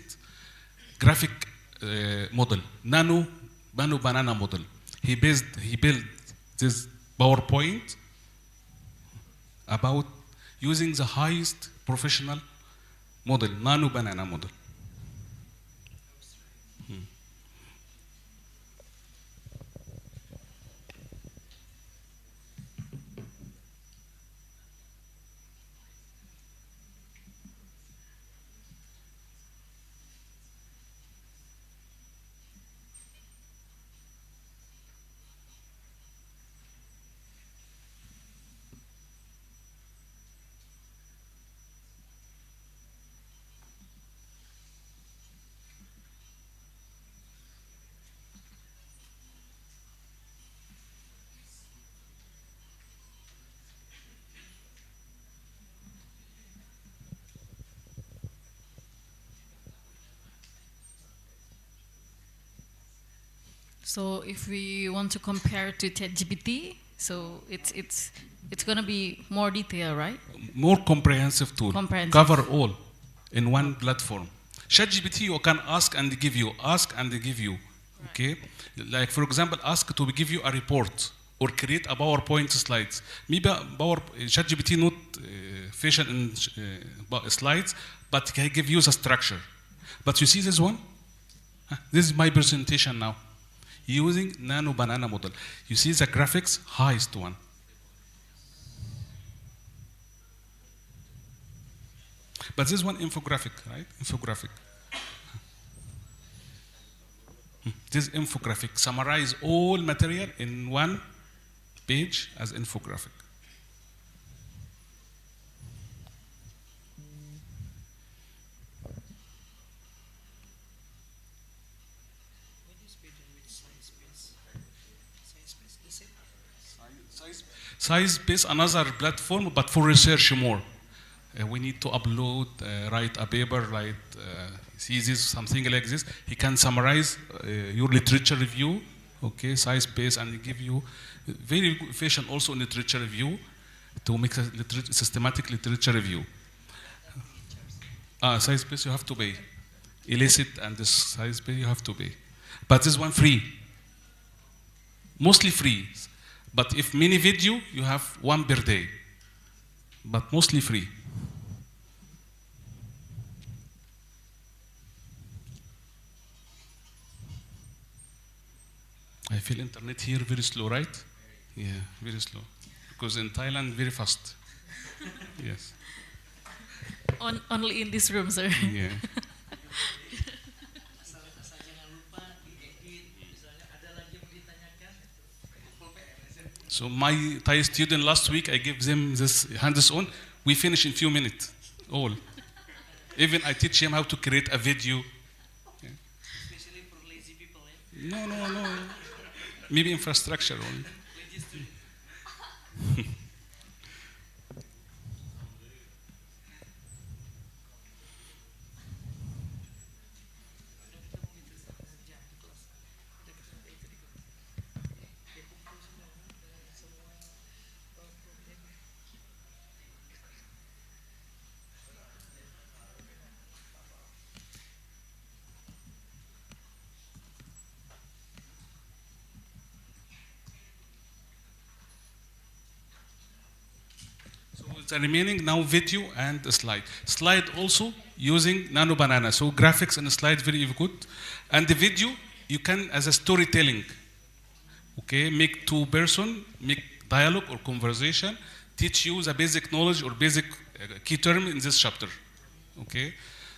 graphic model, nano banana model. He built this PowerPoint about using the highest professional model, nano banana model. So if we want to compare to ChatGPT, so it's gonna be more detailed, right? More comprehensive tool. Comprehensive. Cover all in one platform. ChatGPT you can ask and give you, okay? Like for example, ask to give you a report or create a PowerPoint slides. Maybe ChatGPT not fashion in slides, but can give you the structure. But you see this one? This is my presentation now. Using nano banana model. You see the graphics, highest one. But this one infographic, right? Infographic. This infographic summarize all material in one page as infographic. SciSpace, another platform, but for research more. We need to upload, write a paper, write thesis, something like this. He can summarize your literature review, okay, SciSpace, and give you very efficient also in literature review to make a systematic literature review. SciSpace you have to pay. illicit and this size pay, you have to pay. But this one free, mostly free. But if mini video, you have one per day, but mostly free. I feel internet here very slow, right? Yeah, very slow. Because in Thailand, very fast. Yes. Only in this room, sir. Yeah. So my Thai student last week, I gave them this hands-on. We finish in few minutes, all. Even I teach him how to create a video. Yeah. Especially for lazy people, eh? No. Maybe infrastructure only. The remaining now video and a slide. Slide also using Nano Banana. So graphics and a slide very good. And the video you can as a storytelling. Okay, make two person, make dialogue or conversation, teach you the basic knowledge or basic key term in this chapter. Okay,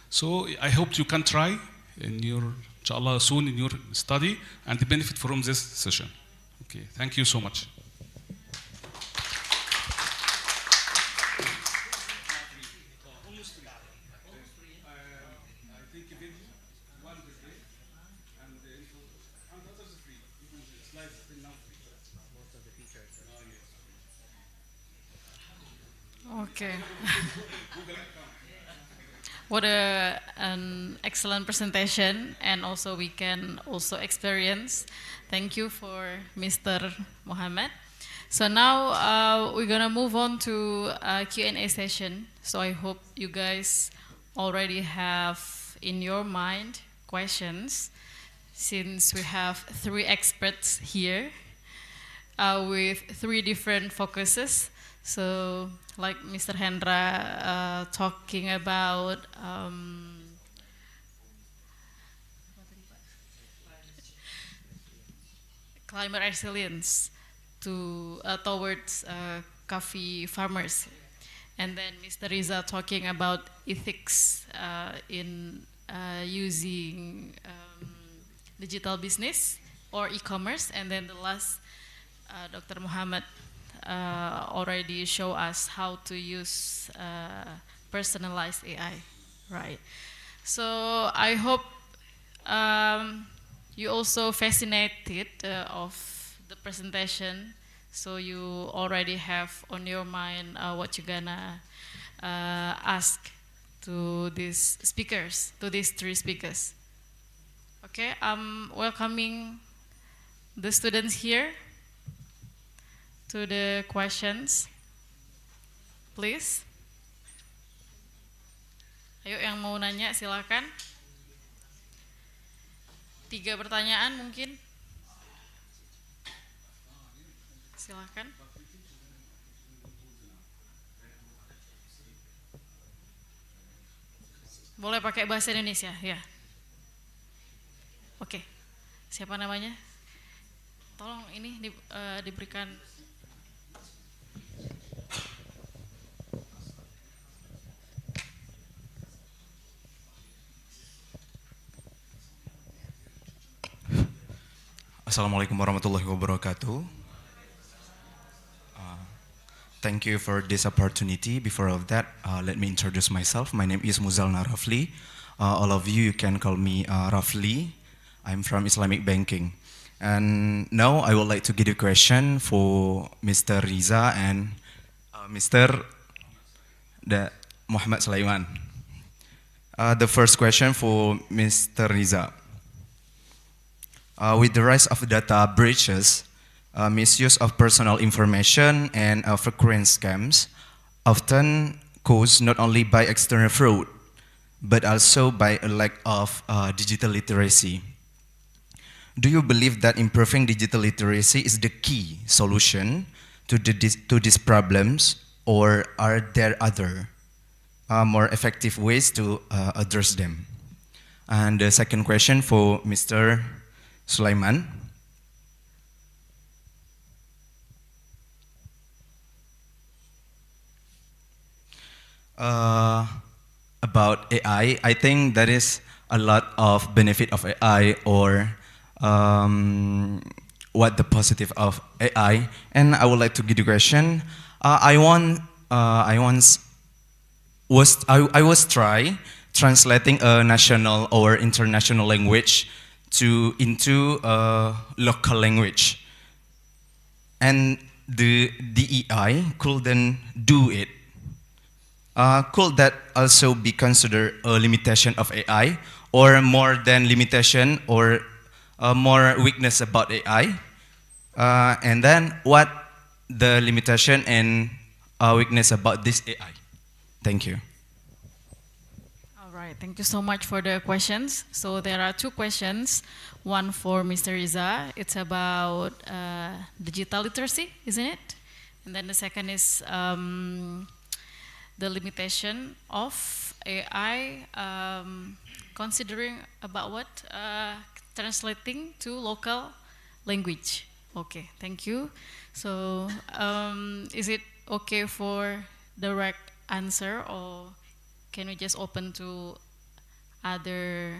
so I hope you can try in your, inshallah, soon in your study and benefit from this session. Okay, thank you so much. Okay. What an excellent presentation, and also we can also experience. Thank you for Mr. Mohammed. So now we're gonna move on to a Q&A session. So I hope you guys already have in your mind questions, since we have 3 experts here with 3 different focuses. So, like Mr. Hendra talking about climate resilience towards coffee farmers, and then Mr. Riza talking about ethics in using digital business or e-commerce, and then the last, Dr. Muhammad already show us how to use personalized AI, right? So I hope you also fascinated of the presentation, so you already have on your mind what you're gonna ask to these speakers, to these 3 speakers. Okay, I'm welcoming the students here to the questions, please. Ayo yang mau nanya silakan. 3 pertanyaan mungkin. Silakan. Boleh pakai bahasa Indonesia, ya. Oke. Siapa namanya? Tolong ini diberikan. Assalamualaikum warahmatullahi wabarakatuh. Thank you for this opportunity. Before of that, let me introduce myself. My name is Muzal Narafli. All of you can call me Rafli. I'm from Islamic Banking. And now I would like to give a question for Mr. Riza and Mr. Muhammad Sulaiman. The first question for Mr. Riza. With the rise of data breaches, misuse of personal information, and frequent scams, often caused not only by external fraud, but also by a lack of digital literacy. Do you believe that improving digital literacy is the key solution to these problems, or are there other more effective ways to address them? And the second question for Mr. Sulaiman. About AI, I think there is a lot of benefit of AI, or what the positive of AI. And I would like to give you a question. I was translating a national or international language into a local language, and the DEI couldn't do it. Could that also be considered a limitation of AI, or more than limitation, or more weakness about AI? And then what the limitation and weakness about this AI? Thank you. All right, thank you so much for the questions. So there are two questions. One for Mr. Riza. It's about digital literacy, isn't it? And then the second is the limitation of AI, considering about what? Translating to local language. Okay, thank you. So is it okay for direct answer, or can we just open to other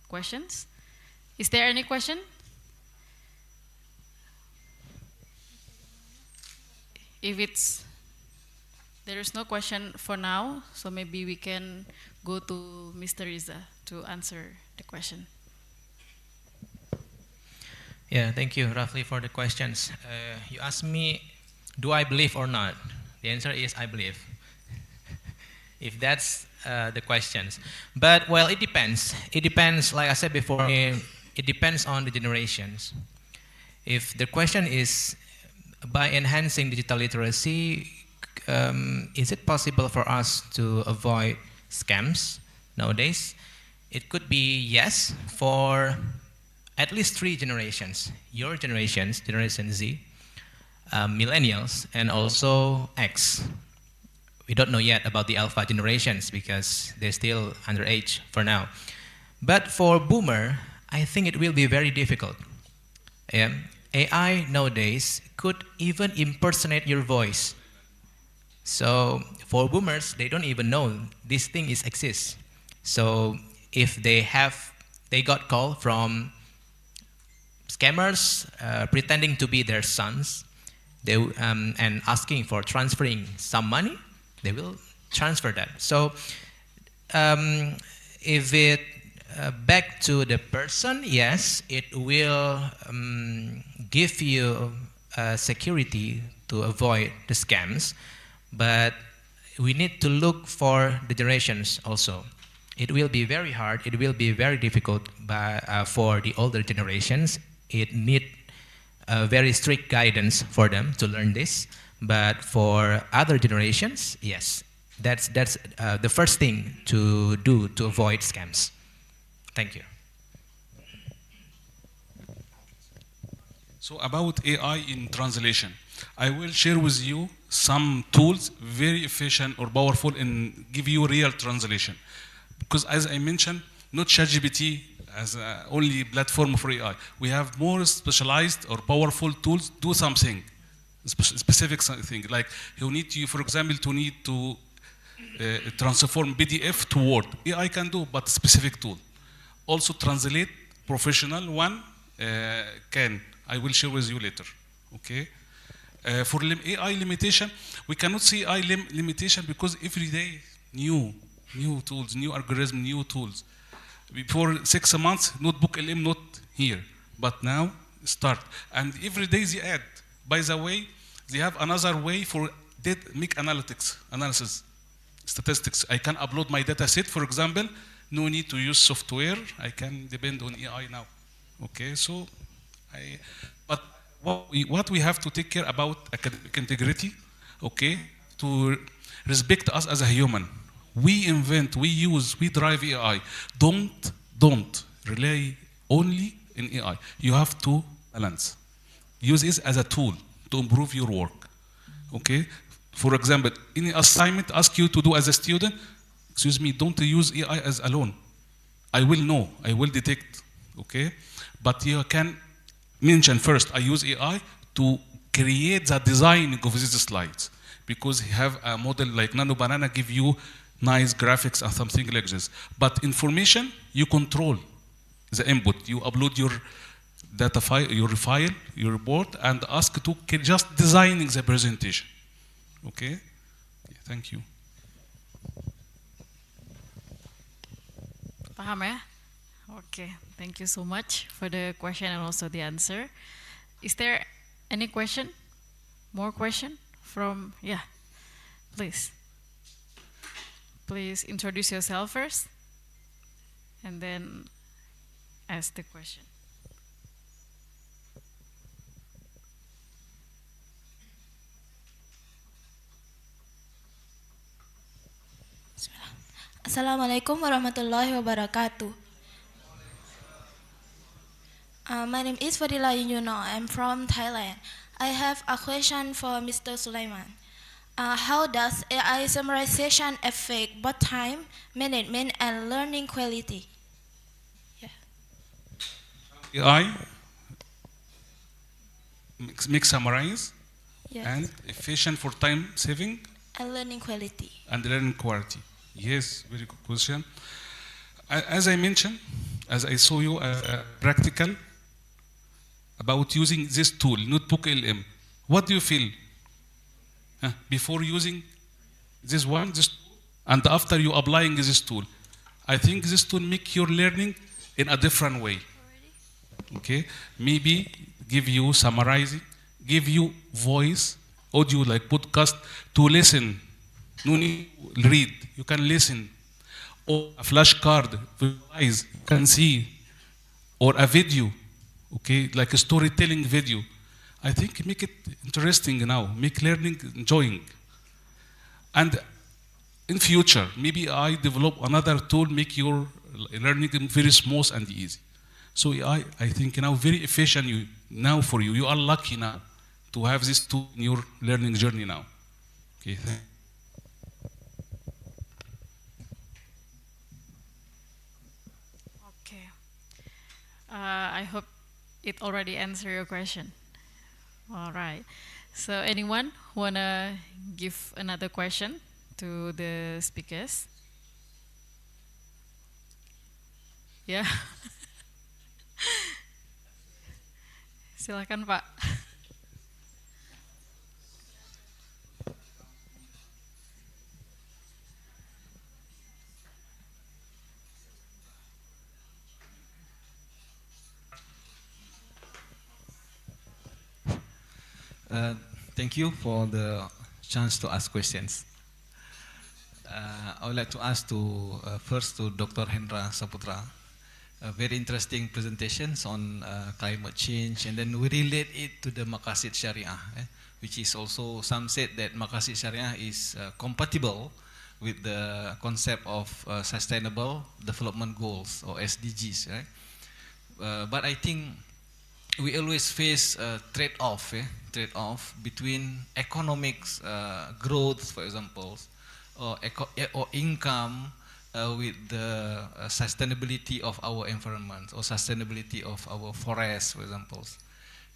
questions? Is there any question? If there is no question for now, so maybe we can go to Mr. Riza to answer the question. Yeah, thank you, Rafli, for the questions. You asked me, do I believe or not? The answer is I believe. If that's the questions. But, well, it depends. It depends, like I said before, it depends on the generations. If the question is, by enhancing digital literacy, is it possible for us to avoid scams nowadays? It could be yes, for at least 3 generations. Your generations, Generation Z, millennials, and also X. We don't know yet about the alpha generations because they're still underage for now. But for boomer, I think it will be very difficult. AI nowadays could even impersonate your voice. So for boomers, they don't even know this thing exists. So if they got call from scammers pretending to be their sons, and asking for transferring some money, they will transfer that. So if it back to the person, yes, it will give you security to avoid the scams, but we need to look for the generations also. It will be very hard, it will be very difficult for the older generations. It need very strict guidance for them to learn this. But for other generations, yes, that's the first thing to do to avoid scams. Thank you. So about AI in translation, I will share with you some tools very efficient or powerful and give you real translation. Because as I mentioned, not ChatGPT as only platform for AI. We have more specialized or powerful tools do something, specific thing. Like you need to, for example, to transform PDF to Word. AI can do, but specific tool. Also translate professional one can. I will share with you later. Okay. For AI limitation, we cannot see AI limitation because every day new tools, new algorithm, new tools. Before 6 months, notebook LM not here, but now start. And every day they add. By the way, they have another way for make analysis, statistics. I can upload my data set, for example, no need to use software. I can depend on AI now. Okay, so but what we have to take care about academic integrity, okay, to respect us as a human. We invent, we use, we drive AI. Don't rely only in AI. You have to balance. Use it as a tool to improve your work. Okay? For example, any assignment ask you to do as a student, excuse me, don't use AI as alone. I will know, I will detect, okay? But you can mention first, I use AI to create the design of these slides, because you have a model like Nano Banana give you nice graphics and something like this. But information, you control the input. You upload your data file, your report, and ask to just designing the presentation. Okay? Thank you. Paham ya? Okay, thank you so much for the question and also the answer. Is there any question? More question from, yeah, please. Please introduce yourself first and then ask the question. Assalamualaikum warahmatullahi wabarakatuh. My name is Fadila Yuno. I'm from Thailand. I have a question for Mr. Sulaiman. How does AI summarization affect both time management and learning quality? AI make summarize Yes. and efficient for time saving And learning quality. and learning quality. Yes, very good question. As I mentioned, as I saw you practical about using this tool, Notebook LM, what do you feel before using this one, and after you applying this tool? I think this tool make your learning in a different way. Okay, maybe give you summarizing, give you voice, audio like podcast to listen. No need to read, you can listen. Or a flashcard, visualize, you can see. Or a video, okay, like a storytelling video. I think make it interesting now, make learning enjoying. And in future, maybe I develop another tool, make your learning very smooth and easy. So I think now very efficient now for you. You are lucky now to have this tool in your learning journey now. Okay, thank you. Okay. I hope it already answered your question. All right. So anyone wanna give another question to the speakers? Yeah. Silakan Pak. Thank you for the chance to ask questions. I would like to ask first to Dr. Hendra Saputra. Very interesting presentations on climate change, and then we relate it to the Maqasid Syariah, which is also, some said that Maqasid Syariah is compatible with the concept of Sustainable Development Goals, or SDGs, right? But I think we always face a trade-off between economic growth, for example, or income with the sustainability of our environment, or sustainability of our forests, for example.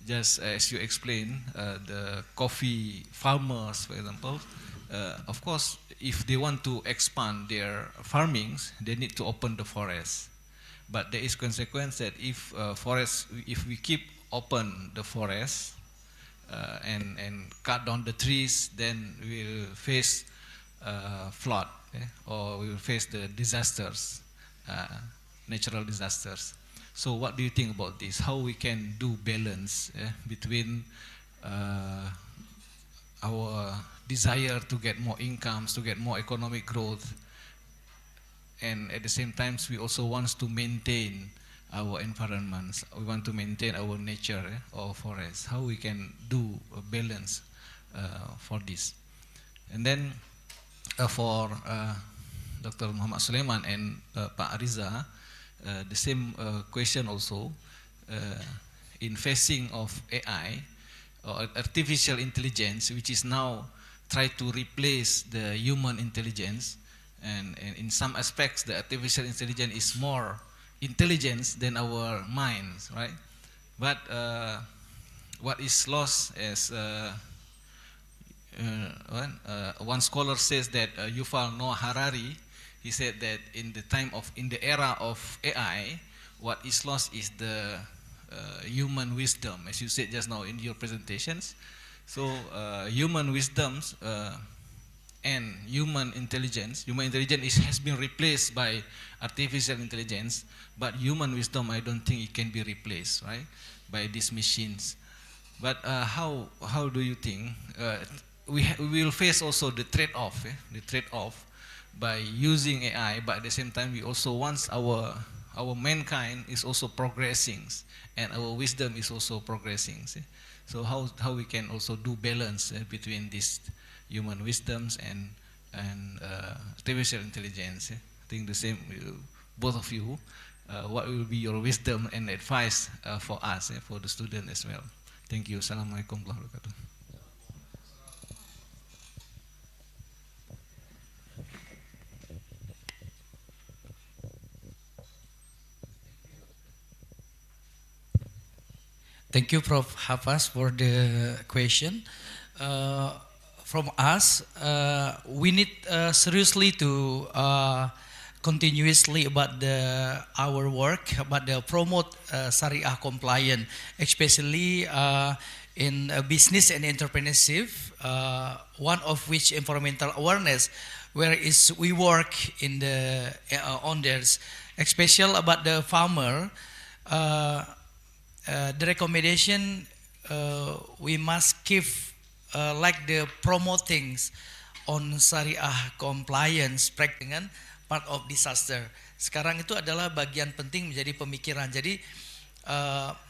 Just as you explained, the coffee farmers, for example, of course, if they want to expand their farmings, they need to open the forest. But there is consequence that if we keep open the forest and cut down the trees, then we'll face flood, or we will face the disasters, natural disasters. So what do you think about this? How we can do balance between our desire to get more incomes, to get more economic growth, and at the same time we also want to maintain our environments, we want to maintain our nature or forests. How we can do a balance for this? And then for Dr. Muhammad Sulaiman and Pak Ariza, the same question also. In facing of AI or artificial intelligence, which is now try to replace the human intelligence, and in some aspects the artificial intelligence is more intelligence than our minds, right? But what is lost as one scholar says that Yuval Noah Harari, he said that in the era of AI, what is lost is the human wisdom, as you said just now in your presentations. So human wisdoms and human intelligence has been replaced by artificial intelligence, but human wisdom, I don't think it can be replaced, right, by these machines. But how do you think we will face also the trade-off, by using AI, but at the same time we also want our mankind is also progressing, and our wisdom is also progressing. See? So how we can also do balance between these human wisdoms and artificial intelligence? I think the same, both of you. What will be your wisdom and advice for us, for the student as well? Thank you. Assalamualaikum warahmatullahi wabarakatuh. Thank you, Prof. Hafaz, for the question. From us, we need seriously to continuously about our work, about the promote Sharia compliant, especially in business and entrepreneurship. One of which environmental awareness, where is we work in the on theirs, especially about the farmer. The recommendation we must give like the promoting on Syariah compliance practice part of disaster. Sekarang itu adalah bagian penting menjadi pemikiran. Jadi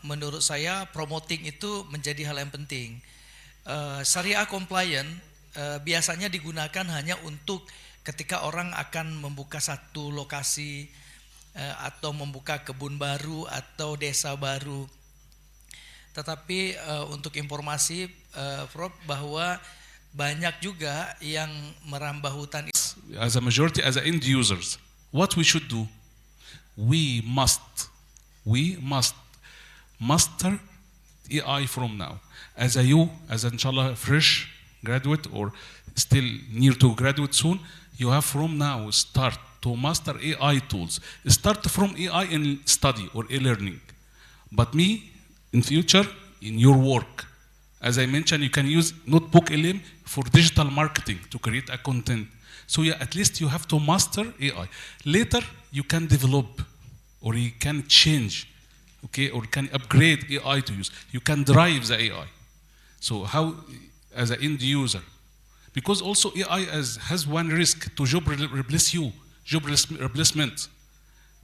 menurut saya promoting itu menjadi hal yang penting. Syariah compliant biasanya digunakan hanya untuk ketika orang akan membuka satu lokasi atau membuka kebun baru atau desa baru. Tetapi untuk informasi Prof, bahwa banyak juga yang merambah hutan. As a majority, as a end users, what we should do? We must master AI from now. As inshallah fresh graduate or still near to graduate soon, you have from now start to master AI tools. Start from AI in study or e-learning. But in future, in your work, as I mentioned, you can use Notebook LM for digital marketing to create a content. So yeah, at least you have to master AI. Later, you can develop or you can change, okay, or can upgrade AI to use. You can drive the AI. So how, as an end user, because also AI has one risk to job replacement.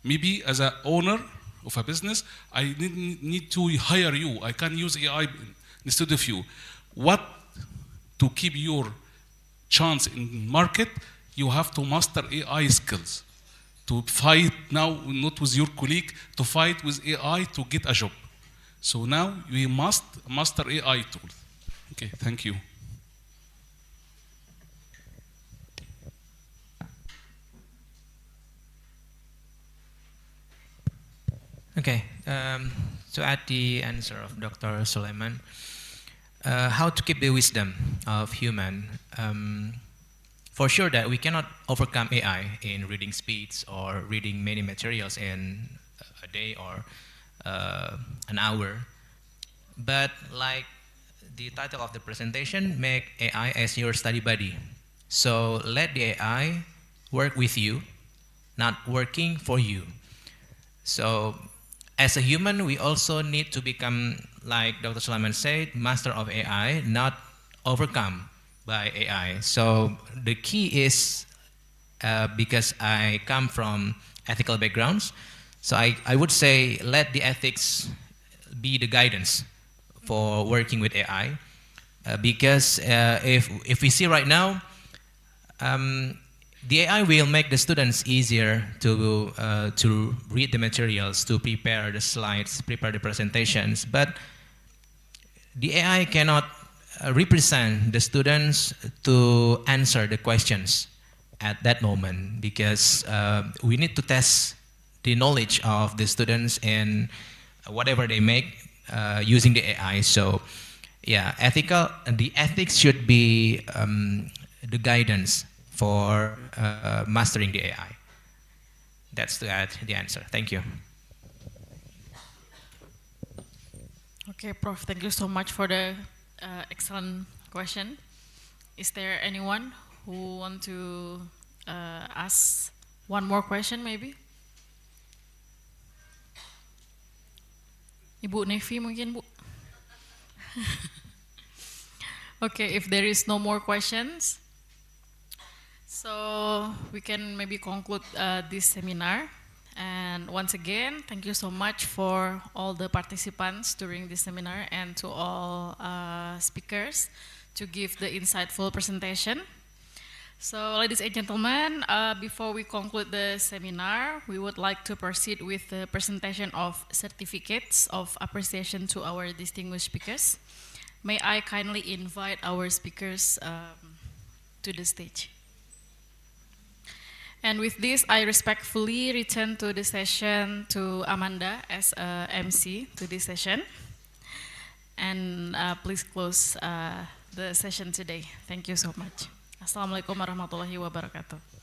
Maybe as an owner of a business, I need to hire you. I can use AI instead of you. What to keep your chance in market? You have to master AI skills to fight now, not with your colleague, to fight with AI to get a job. So now we must master AI tools. Okay, thank you. Okay, to add the answer of Dr. Sulaiman, how to keep the wisdom of human. For sure that we cannot overcome AI in reading speeds or reading many materials in a day or an hour. But like the title of the presentation, make AI as your study buddy. So let the AI work with you, not working for you. So as a human, we also need to become, like Dr. Sulaiman said, master of AI, not overcome by AI. So the key is, because I come from ethical backgrounds, so I would say let the ethics be the guidance for working with AI. Because if we see right now, the AI will make the students easier to read the materials, to prepare the slides, prepare the presentations, but the AI cannot represent the students to answer the questions at that moment, because we need to test the knowledge of the students in whatever they make using the AI. So yeah, the ethics should be the guidance for mastering the AI. That's the answer. Thank you. Okay, Prof, thank you so much for the excellent question. Is there anyone who want to ask one more question maybe? Ibu Nevi mungkin, Bu? Okay, if there is no more questions, so we can maybe conclude this seminar. And once again, thank you so much for all the participants during this seminar and to all speakers to give the insightful presentation. So, ladies and gentlemen, before we conclude the seminar, we would like to proceed with the presentation of certificates of appreciation to our distinguished speakers. May I kindly invite our speakers to the stage. And with this, I respectfully return to the session to Amanda as MC to this session. And please close the session today. Thank you so much. Assalamualaikum warahmatullahi wabarakatuh.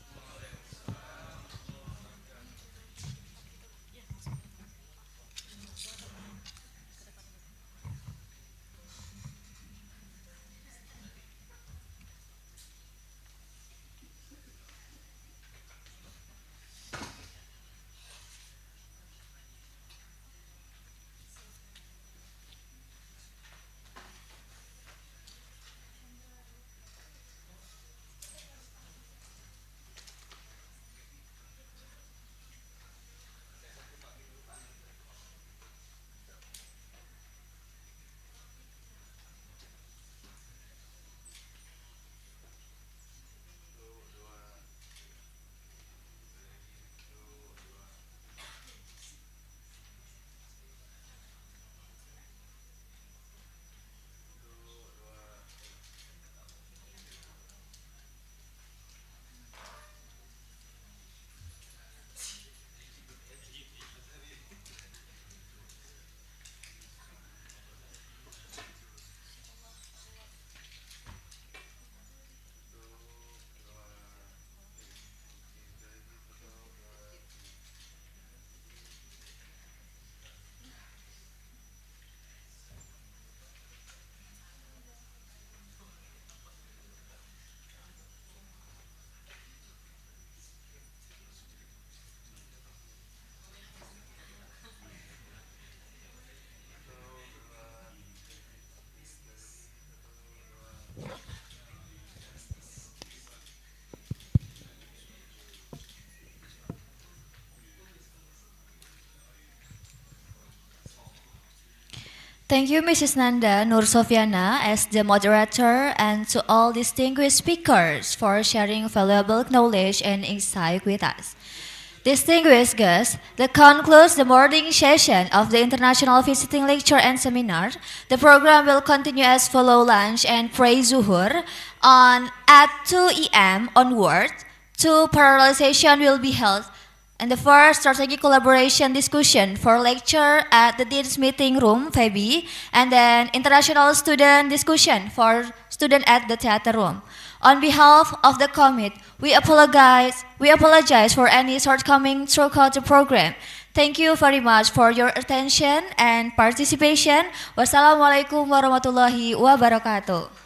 Thank you, Mrs. Nanda Nur Sofiana, as the moderator, and to all distinguished speakers for sharing valuable knowledge and insight with us. Distinguished guests, that concludes the morning session of the International Visiting Lecture and Seminar. The program will continue as follow lunch and pray zuhur on at 2 p.m. onward. Two parallel sessions will be held. And the first strategic collaboration discussion for lecture at the Dean's Meeting Room, FEBI, and then international student discussion for student at the theater room. On behalf of the committee, we apologize for any shortcoming throughout the program. Thank you very much for your attention and participation. Wassalamualaikum warahmatullahi wabarakatuh.